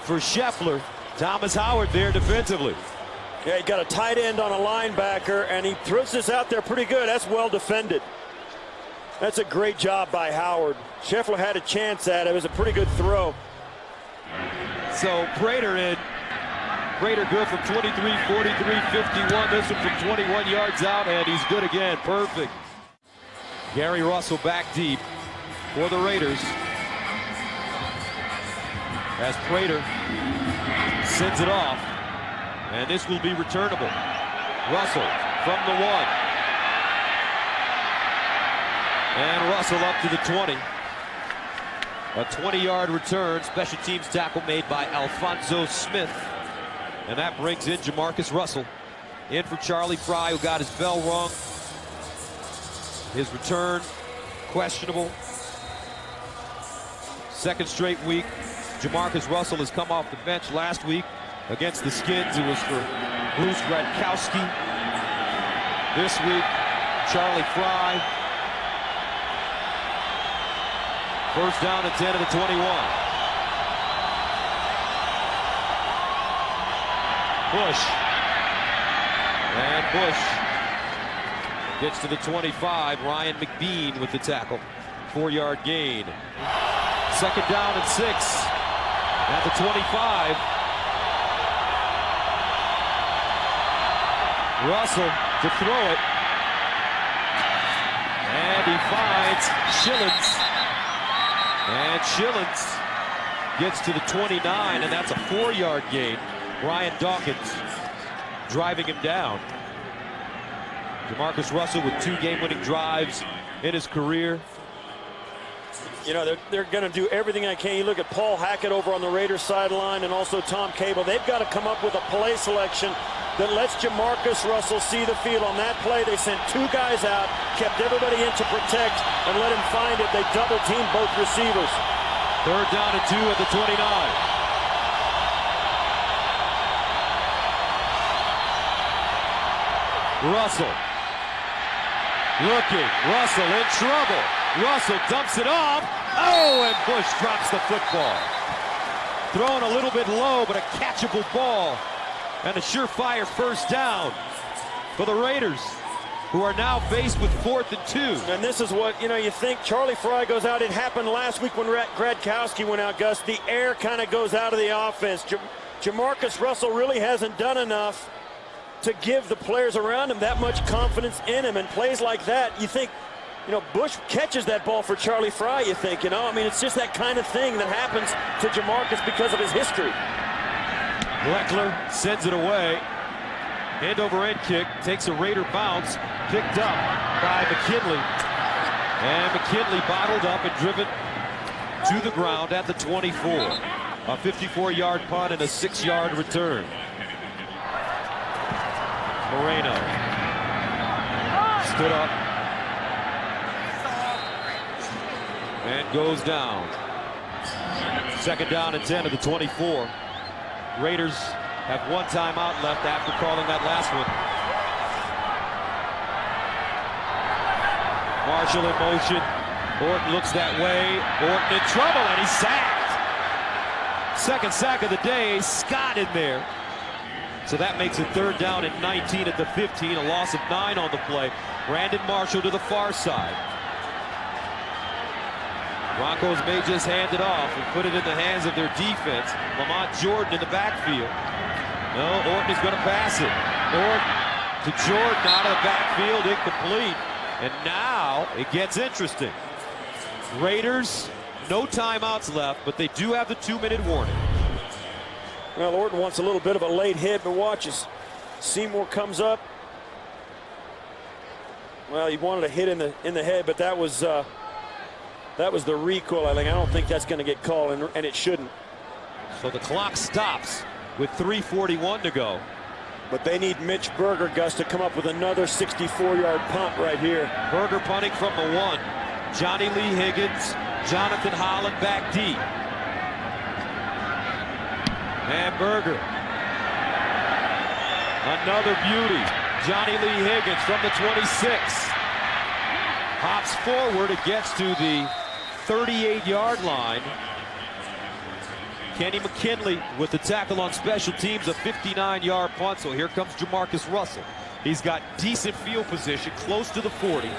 for Scheffler. Thomas Howard there defensively. Yeah, he got a tight end on a linebacker, and he throws this out there pretty good. That's well defended. That's a great job by Howard. Scheffler had a chance at it. It was a pretty good throw. So Prater in. Prater good from 23, 43, 51. This one from 21 yards out, and he's good again. Perfect. Gary Russell back deep for the Raiders. As Prater sends it off, and this will be returnable. Russell from the 1. And Russell up to the 20. A 20-yard return. Special teams tackle made by Alfonso Smith. And that brings in Jamarcus Russell. In for Charlie Fry, who got his bell rung. His return questionable. Second straight week. Jamarcus Russell has come off the bench last week against the Skins. It was for Bruce Gradkowski. This week, Charlie Fry. First down and 10 of the 21. Bush. And Bush gets to the 25. Ryan McBean with the tackle. 4-yard gain. Second down and 6 at the 25. Russell to throw it. And he finds Schillens. And Schillens gets to the 29, and that's a 4-yard gain. Brian Dawkins driving him down. Jamarcus Russell with 2 game-winning drives in his career. You know, they're going to do everything I can. You look at Paul Hackett over on the Raiders sideline and also Tom Cable. They've got to come up with a play selection that lets Jamarcus Russell see the field. On that play, they sent 2 guys out, kept everybody in to protect, and let him find it. They double-teamed both receivers. Third down and 2 at the 29. Russell looking. Russell in trouble. Russell dumps it off. Oh, and Bush drops the football. Thrown a little bit low, but a catchable ball. And a surefire first down for the Raiders, who are now faced with 4th and 2. And this is what, you think Charlie Fry goes out. It happened last week when Gradkowski went out, Gus. The air kind of goes out of the offense. Jamarcus Russell really hasn't done enough to give the players around him that much confidence in him. And plays like that, you think, Bush catches that ball for Charlie Fry, you think, I mean, it's just that kind of thing that happens to Jamarcus because of his history. Leckler sends it away. End over end kick, takes a Raider bounce, picked up by McKinley. And McKinley bottled up and driven to the ground at the 24. A 54-yard punt and a 6-yard return. Moreno stood up and goes down. Second down and 10 of the 24. Raiders have 1 timeout left after calling that last one. Marshall in motion. Orton looks that way. Orton in trouble, and he's sacked. Second sack of the day. Scott in there. So that makes it 3rd down and 19 at the 15. A loss of 9 on the play. Brandon Marshall to the far side. Broncos may just hand it off and put it in the hands of their defense. Lamont Jordan in the backfield. No, Orton is going to pass it. Orton to Jordan out of the backfield, incomplete. And now it gets interesting. Raiders, no timeouts left, but they do have the 2-minute warning. Well, Orton wants a little bit of a late hit, but watches. Seymour comes up. Well, he wanted a hit in the head, but that was the recoil. I don't think that's going to get called, and it shouldn't. So the clock stops with 3:41 to go. But they need Mitch Berger, Gus, to come up with another 64-yard punt right here. Berger punting from the 1. Johnny Lee Higgins, Jonathan Holland back deep. And Berger Another beauty. Johnny Lee Higgins from the 26. Hops forward. It gets to the 38-yard line. Kenny McKinley with the tackle on special teams, a 59-yard punt. So here comes Jamarcus Russell. He's got decent field position, close to the 40,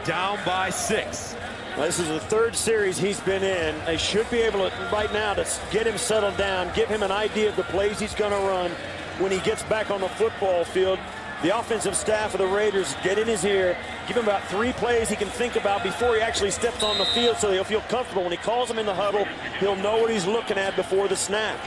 down by 6. Well, this is the third series he's been in. They should be able to, right now, to get him settled down, give him an idea of the plays he's going to run when he gets back on the football field. The offensive staff of the Raiders get in his ear, give him about 3 plays he can think about before he actually steps on the field so he'll feel comfortable. When he calls him in the huddle, he'll know what he's looking at before the snap.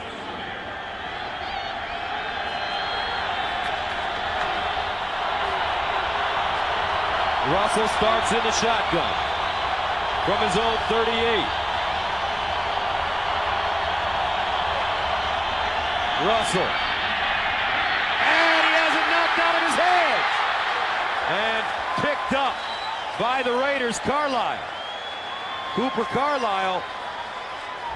Russell starts in the shotgun from his own 38. Russell. And he has it knocked out of his hands. And picked up by the Raiders, Carlisle. Cooper Carlisle,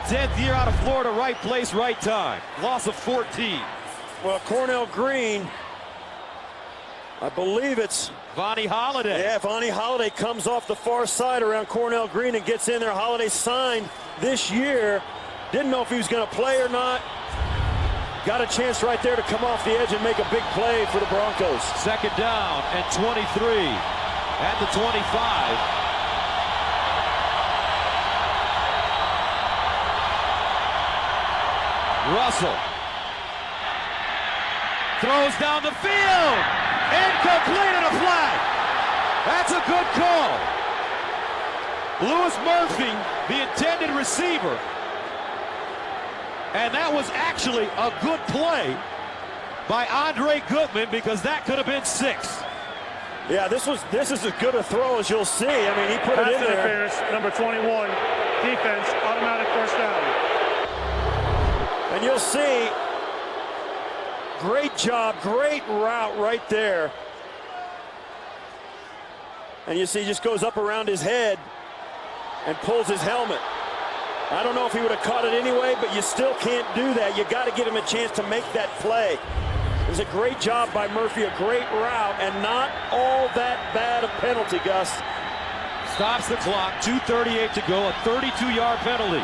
10th year out of Florida, right place, right time. Loss of 14. Well, Cornell Green, I believe it's Vonnie Holiday. Yeah, Vonnie Holiday comes off the far side around Cornell Green and gets in there. Holiday signed this year. Didn't know if he was going to play or not. Got a chance right there to come off the edge and make a big play for the Broncos. Second down and 23 at the 25. Russell throws down the field. Incomplete and a flag. That's a good call. Louis Murphy, the intended receiver. And that was actually a good play by Andre Goodman, because that could have been 6. Yeah, this is as good a throw as you'll see. I mean, he put it in there. Number 21, defense, automatic first down. And you'll see, great job, great route right there. And you see, he just goes up around his head and pulls his helmet. I don't know if he would have caught it anyway, but you still can't do that. You got to give him a chance to make that play. It was a great job by Murphy, a great route, and not all that bad a penalty, Gus. Stops the clock, 2:38 to go, a 32-yard penalty.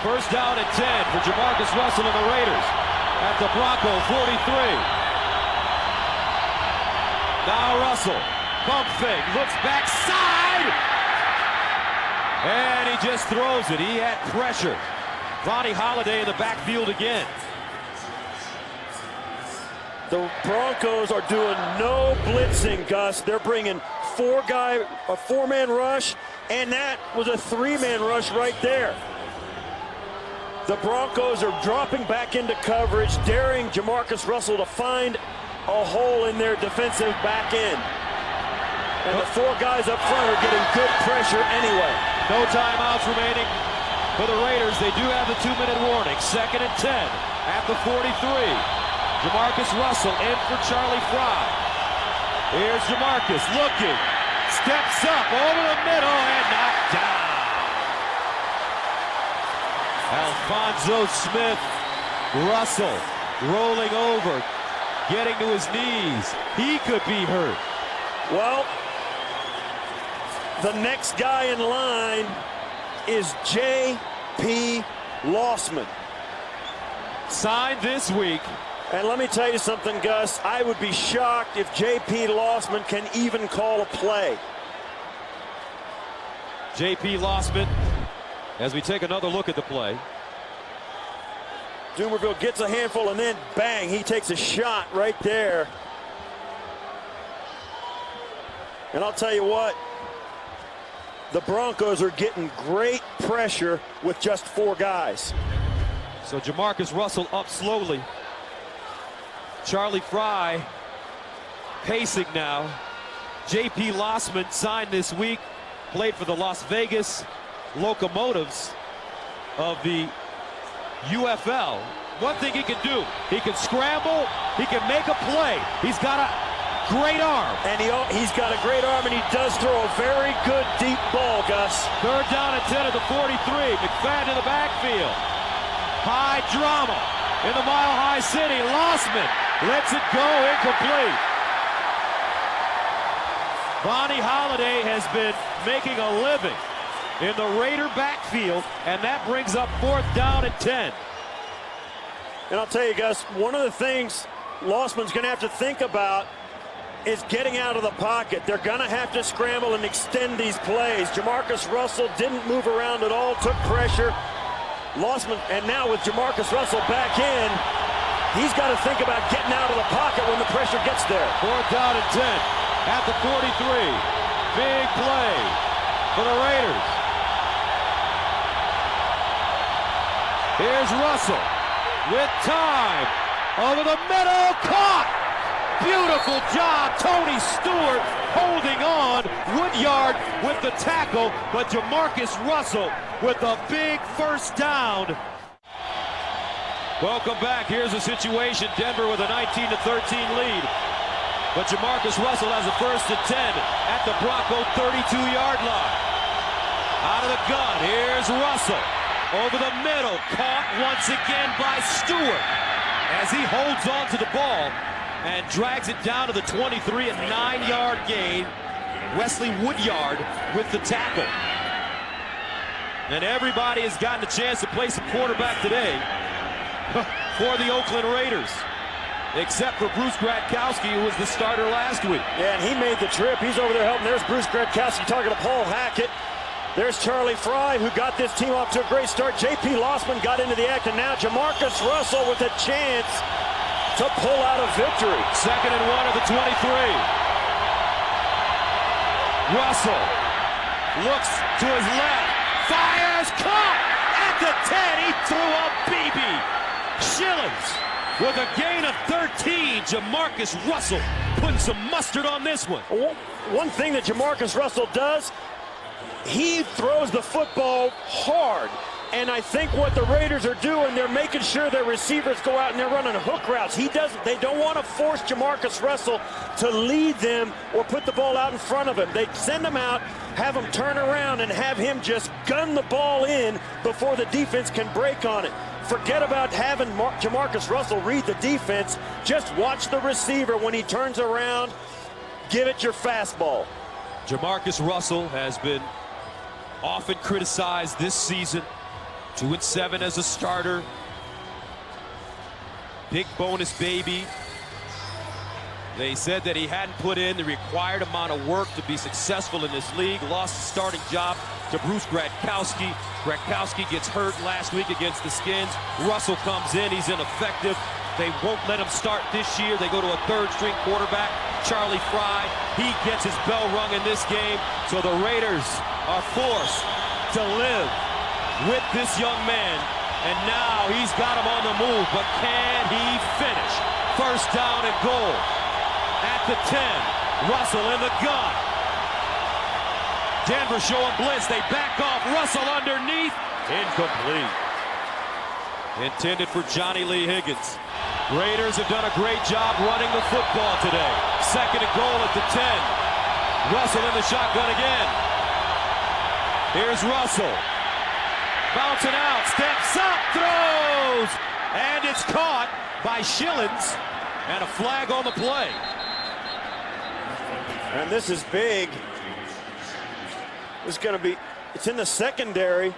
First down and 10 for Jamarcus Russell and the Raiders at the Bronco 43. Now Russell, pump fake, looks backside. And he just throws it. He had pressure. Vonnie Holiday in the backfield again. The Broncos are doing no blitzing, Gus. They're bringing a 4-man rush, and that was a 3-man rush right there. The Broncos are dropping back into coverage, daring Jamarcus Russell to find a hole in their defensive back end. And the 4 guys up front are getting good pressure anyway. No timeouts remaining for the Raiders. They do have the 2-minute warning. Second and 10 at the 43. Jamarcus Russell in for Charlie Fry. Here's Jamarcus looking. Steps up over the middle and knocked down. Alfonso Smith. Russell rolling over, getting to his knees. He could be hurt. Well, the next guy in line is J.P. Lossman. Signed this week. And let me tell you something, Gus. I would be shocked if J.P. Lossman can even call a play. J.P. Lossman, as we take another look at the play. Dumerville gets a handful, and then bang, he takes a shot right there. And I'll tell you what, the Broncos are getting great pressure with just 4 guys. So Jamarcus Russell up slowly. Charlie Fry pacing now. J.P. Lossman signed this week, played for the Las Vegas Locomotives of the UFL. One thing he can do, he can scramble, he can make a play. He's got a great arm. And he's got a great arm, and he does throw a very good deep ball, Gus. Third down and 10 at the 43. McFadden in the backfield. High drama in the Mile High City. Lossman Lets it go, incomplete. Bonnie Holiday has been making a living in the Raider backfield, and that brings up 4th down and 10. And I'll tell you, Gus, one of the things Lossman's going to have to think about is getting out of the pocket. They're going to have to scramble and extend these plays. Jamarcus Russell didn't move around at all, took pressure. Lossman, and now with Jamarcus Russell back in, he's got to think about getting out of the pocket when the pressure gets there. 4th down and 10 at the 43. Big play for the Raiders. Here's Russell with time. Over the middle, caught! Beautiful job, Tony Stewart holding on. Woodyard with the tackle, but Jamarcus Russell with a big 1st down. Welcome back. Here's a situation. Denver with a 19-13 lead. But Jamarcus Russell has a 1st and 10 at the Bronco 32-yard line. Out of the gun, here's Russell. Over the middle, caught once again by Stewart as he holds on to the ball and drags it down to the 23, a 9-yard gain. Wesley Woodyard with the tackle. And everybody has gotten a chance to play some quarterback today for the Oakland Raiders, except for Bruce Gradkowski, who was the starter last week. Yeah, and he made the trip. He's over there helping. There's Bruce Gradkowski talking to Paul Hackett. There's Charlie Fry, who got this team off to a great start. J.P. Lossman got into the act, and now Jamarcus Russell with a chance to pull out a victory. 2nd and 1 of the 23. Russell looks to his left, fires, caught at the 10. He threw a BB. Schillens with a gain of 13. Jamarcus Russell putting some mustard on this one. One thing that Jamarcus Russell does, he throws the football hard. And I think what the Raiders are doing, they're making sure their receivers go out and they're running hook routes. They don't want to force Jamarcus Russell to lead them or put the ball out in front of him. They send him out, have him turn around, and have him just gun the ball in before the defense can break on it. Forget about having Jamarcus Russell read the defense. Just watch the receiver when he turns around. Give it your fastball. Jamarcus Russell has been often criticized this season. 2-7 as a starter. Big bonus baby. They said that he hadn't put in the required amount of work to be successful in this league. Lost the starting job to Bruce Gradkowski. Gradkowski gets hurt last week against the Skins. Russell comes in, he's ineffective. They won't let him start this year. They go to a 3rd-string quarterback, Charlie Fry. He gets his bell rung in this game. So the Raiders are forced to live with this young man, and now he's got him on the move, but can he finish? 1st down and goal at the 10. Russell in the gun. Denver showing blitz. They back off. Russell underneath. Incomplete. Intended for Johnny Lee Higgins. Raiders have done a great job running the football today. 2nd and goal at the 10. Russell in the shotgun again. Here's Russell. Bouncing out, steps up, throws, and it's caught by Schillens, and a flag on the play. And this is big. This is going to be, it's in the secondary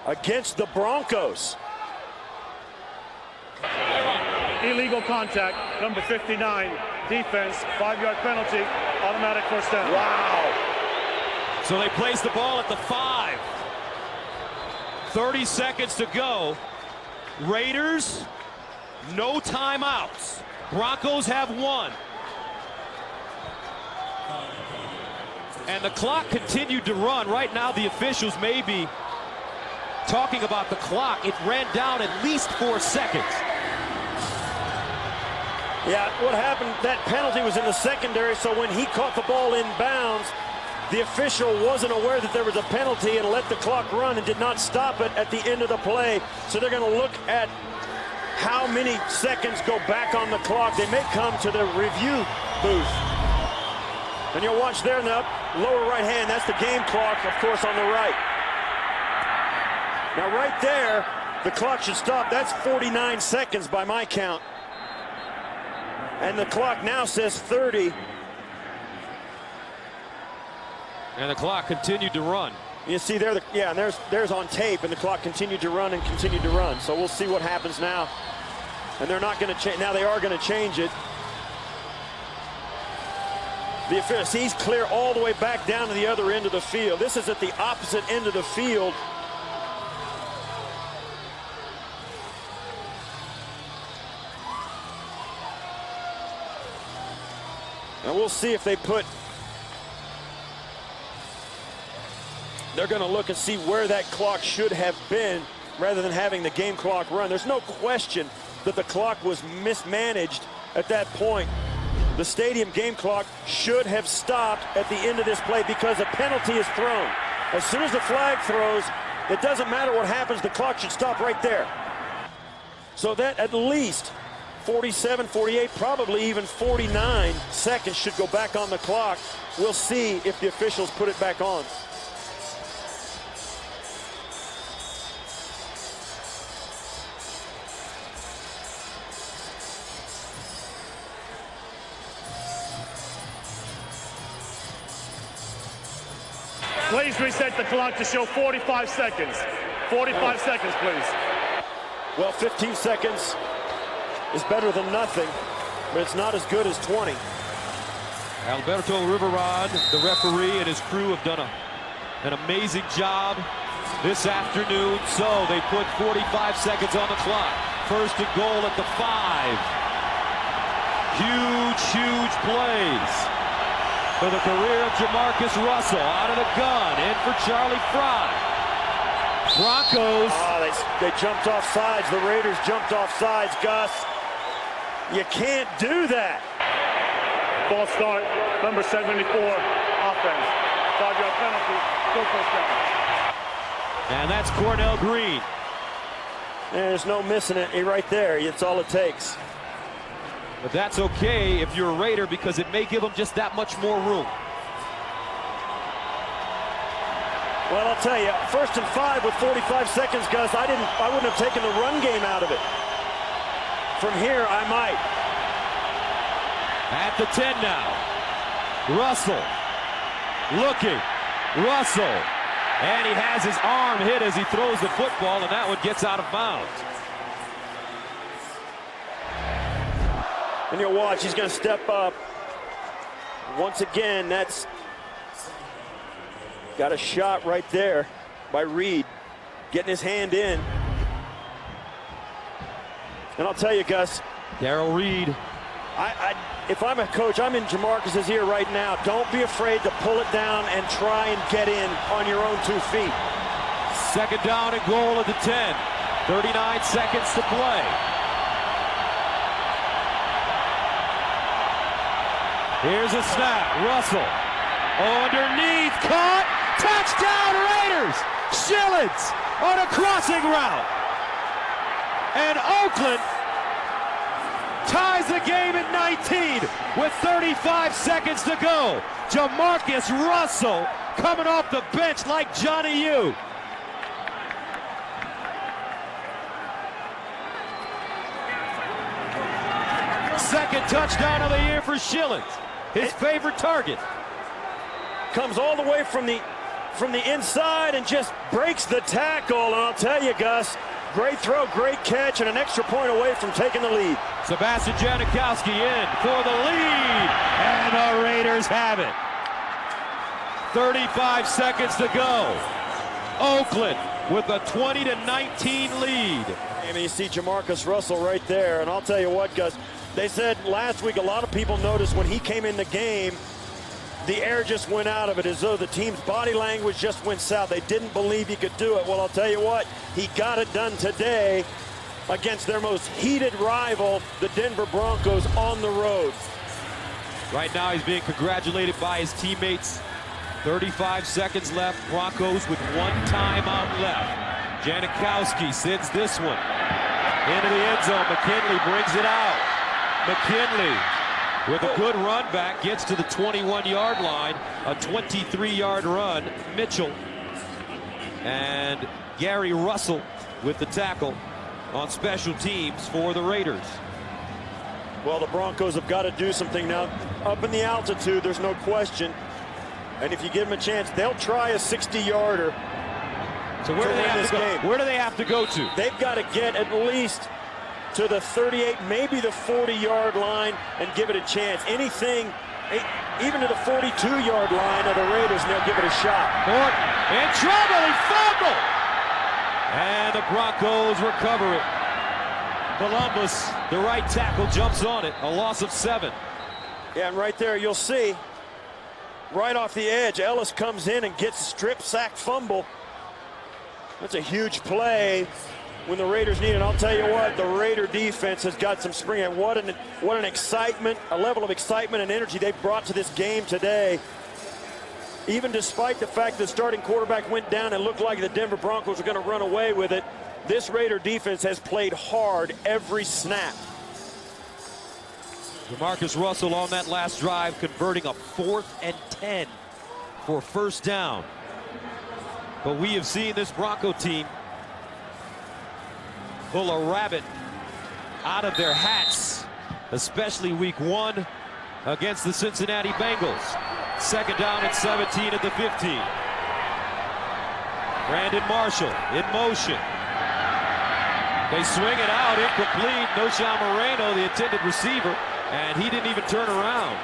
against the Broncos. Illegal contact, number 59, defense, 5-yard penalty, automatic 1st down. Wow. So they place the ball at the 5. 30 seconds to go. Raiders, no timeouts. Broncos have 1. And the clock continued to run. Right now, the officials may be talking about the clock. It ran down at least 4 seconds. Yeah, what happened, that penalty was in the secondary, so when he caught the ball in bounds, the official wasn't aware that there was a penalty and let the clock run and did not stop it at the end of the play. So they're going to look at how many seconds go back on the clock. They may come to the review booth. And you'll watch there in the lower right hand, that's the game clock, of course, on the right. Now right there, The clock should stop. That's 49 seconds by my count. And the clock now says 30. And the clock continued to run. You see there, and there's on tape, and the clock continued to run and continued to run. So we'll see what happens now. And they're not going to change. Now they are going to change it. The official, he's clear all the way back down to the other end of the field. This is at the opposite end of the field. And we'll see if they put. They're going to look and see where that clock should have been rather than having the game clock run. There's no question that the clock was mismanaged at that point. The stadium game clock should have stopped at the end of this play because a penalty is thrown. As soon as the flag throws, it doesn't matter what happens, the clock should stop right there. So that at least 47, 48, probably even 49 seconds should go back on the clock. We'll see if the officials put it back on. Please reset the clock to show 45 seconds. 45 seconds, please. Well, 15 seconds is better than nothing, but it's not as good as 20. Alberto Riverod, the referee, and his crew have done an amazing job this afternoon. So they put 45 seconds on the clock. First and goal at the 5. Huge plays for the career of Jamarcus Russell. Out of the gun, in for Charlie Fry. Broncos. Oh, they jumped off sides. The Raiders jumped off sides, Gus. You can't do that. False start, number 74, offense. 5-yard penalty, still first down. And that's Cornell Green. There's no missing it right there. It's all it takes. But that's okay if you're a Raider because it may give them just that much more room. Well, I'll tell you, 1st and 5 with 45 seconds, Gus. I wouldn't have taken the run game out of it. From here, I might. At the 10 now. Russell looking. Russell. And he has his arm hit as he throws the football, and that one gets out of bounds. And you'll watch, he's going to step up. Once again, that's got a shot right there by Reed, getting his hand in. And I'll tell you, Gus, Darrell Reed. if I'm a coach, I'm in Jamarcus's ear right now. Don't be afraid to pull it down and try and get in on your own 2 feet. Second down and goal at the 10. 39 seconds to play. Here's a snap. Russell underneath, caught, touchdown Raiders! Schillens on a crossing route. And Oakland ties the game at 19 with 35 seconds to go. Jamarcus Russell coming off the bench like Johnny U. Second touchdown of the year for Schillens. His favorite target. Comes all the way from the inside and just breaks the tackle. And I'll tell you, Gus, great throw, great catch, and an extra point away from taking the lead. Sebastian Janikowski in for the lead. And the Raiders have it. 35 seconds to go. Oakland with a 20-19 lead. And you see Jamarcus Russell right there. And I'll tell you what, Gus, they said last week a lot of people noticed when he came in the game, the air just went out of it as though the team's body language just went south. They didn't believe he could do it. Well, I'll tell you what, he got it done today against their most heated rival, the Denver Broncos, on the road. Right now he's being congratulated by his teammates. 35 seconds left. Broncos with 1 timeout left. Janikowski sends this one into the end zone. McKinley brings it out. McKinley with a good run back, gets to the 21-yard line. A 23-yard run. Mitchell and Gary Russell with the tackle on special teams for the Raiders. Well, the Broncos have got to do something now. Up in the altitude, there's no question. And if you give them a chance, they'll try a 60-yarder. So where do they have to go? Where do they have to go to? They've got to get at least to the 38, maybe the 40-yard line, and give it a chance. Anything, even to the 42-yard line of the Raiders, and they'll give it a shot. Ford in trouble, he fumbled! And the Broncos recover it. Columbus, the right tackle, jumps on it. A loss of 7. Yeah, and right there you'll see, right off the edge, Ellis comes in and gets a strip sack fumble. That's a huge play when the Raiders need it. I'll tell you what, the Raider defense has got some spring. And what an excitement, a level of excitement and energy they brought to this game today. Even despite the fact the starting quarterback went down and looked like the Denver Broncos were going to run away with it, this Raider defense has played hard every snap. Jamarcus Russell on that last drive converting a 4th and 10 for first down. But we have seen this Bronco team pull a rabbit out of their hats, especially week 1 against the Cincinnati Bengals. 2nd down and 17 at the 15. Brandon Marshall in motion. They swing it out, incomplete. Noshawn Moreno, the intended receiver, and he didn't even turn around.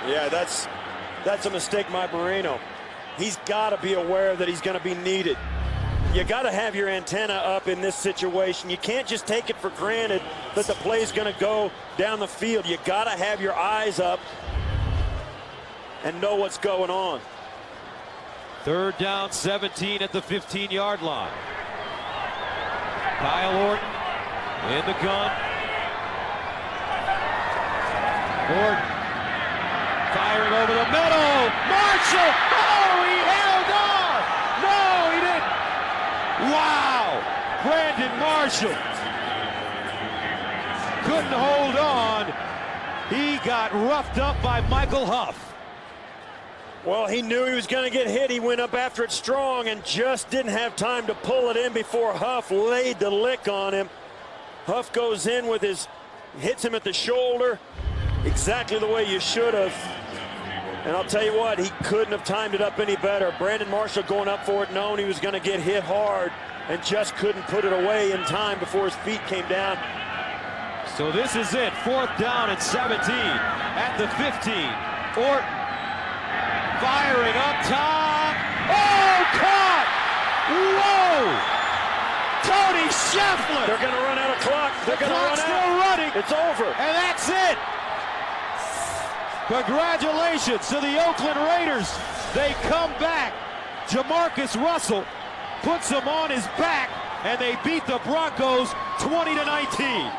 Yeah, that's a mistake by Moreno. He's got to be aware that he's going to be needed. You got to have your antenna up in this situation. You can't just take it for granted that the play's going to go down the field. You got to have your eyes up and know what's going on. 3rd down, 17 at the 15-yard line. Kyle Orton in the gun. Orton firing over the middle. Marshall! Oh, he held on! No, he didn't! Wow! Brandon Marshall couldn't hold on. He got roughed up by Michael Huff. Well, he knew he was going to get hit. He went up after it strong and just didn't have time to pull it in before Huff laid the lick on him. Huff goes in with hits him at the shoulder, exactly the way you should have. And I'll tell you what, he couldn't have timed it up any better. Brandon Marshall going up for it, knowing he was going to get hit hard, and just couldn't put it away in time before his feet came down. So this is it, 4th down and 17 at the 15. Orton firing up top. Oh, caught! Whoa! Tony Scheffler! They're going to run out of clock. They're going to run out. Still running. It's over. And that's it. Congratulations to the Oakland Raiders. They come back. Jamarcus Russell puts them on his back, and they beat the Broncos 20-19.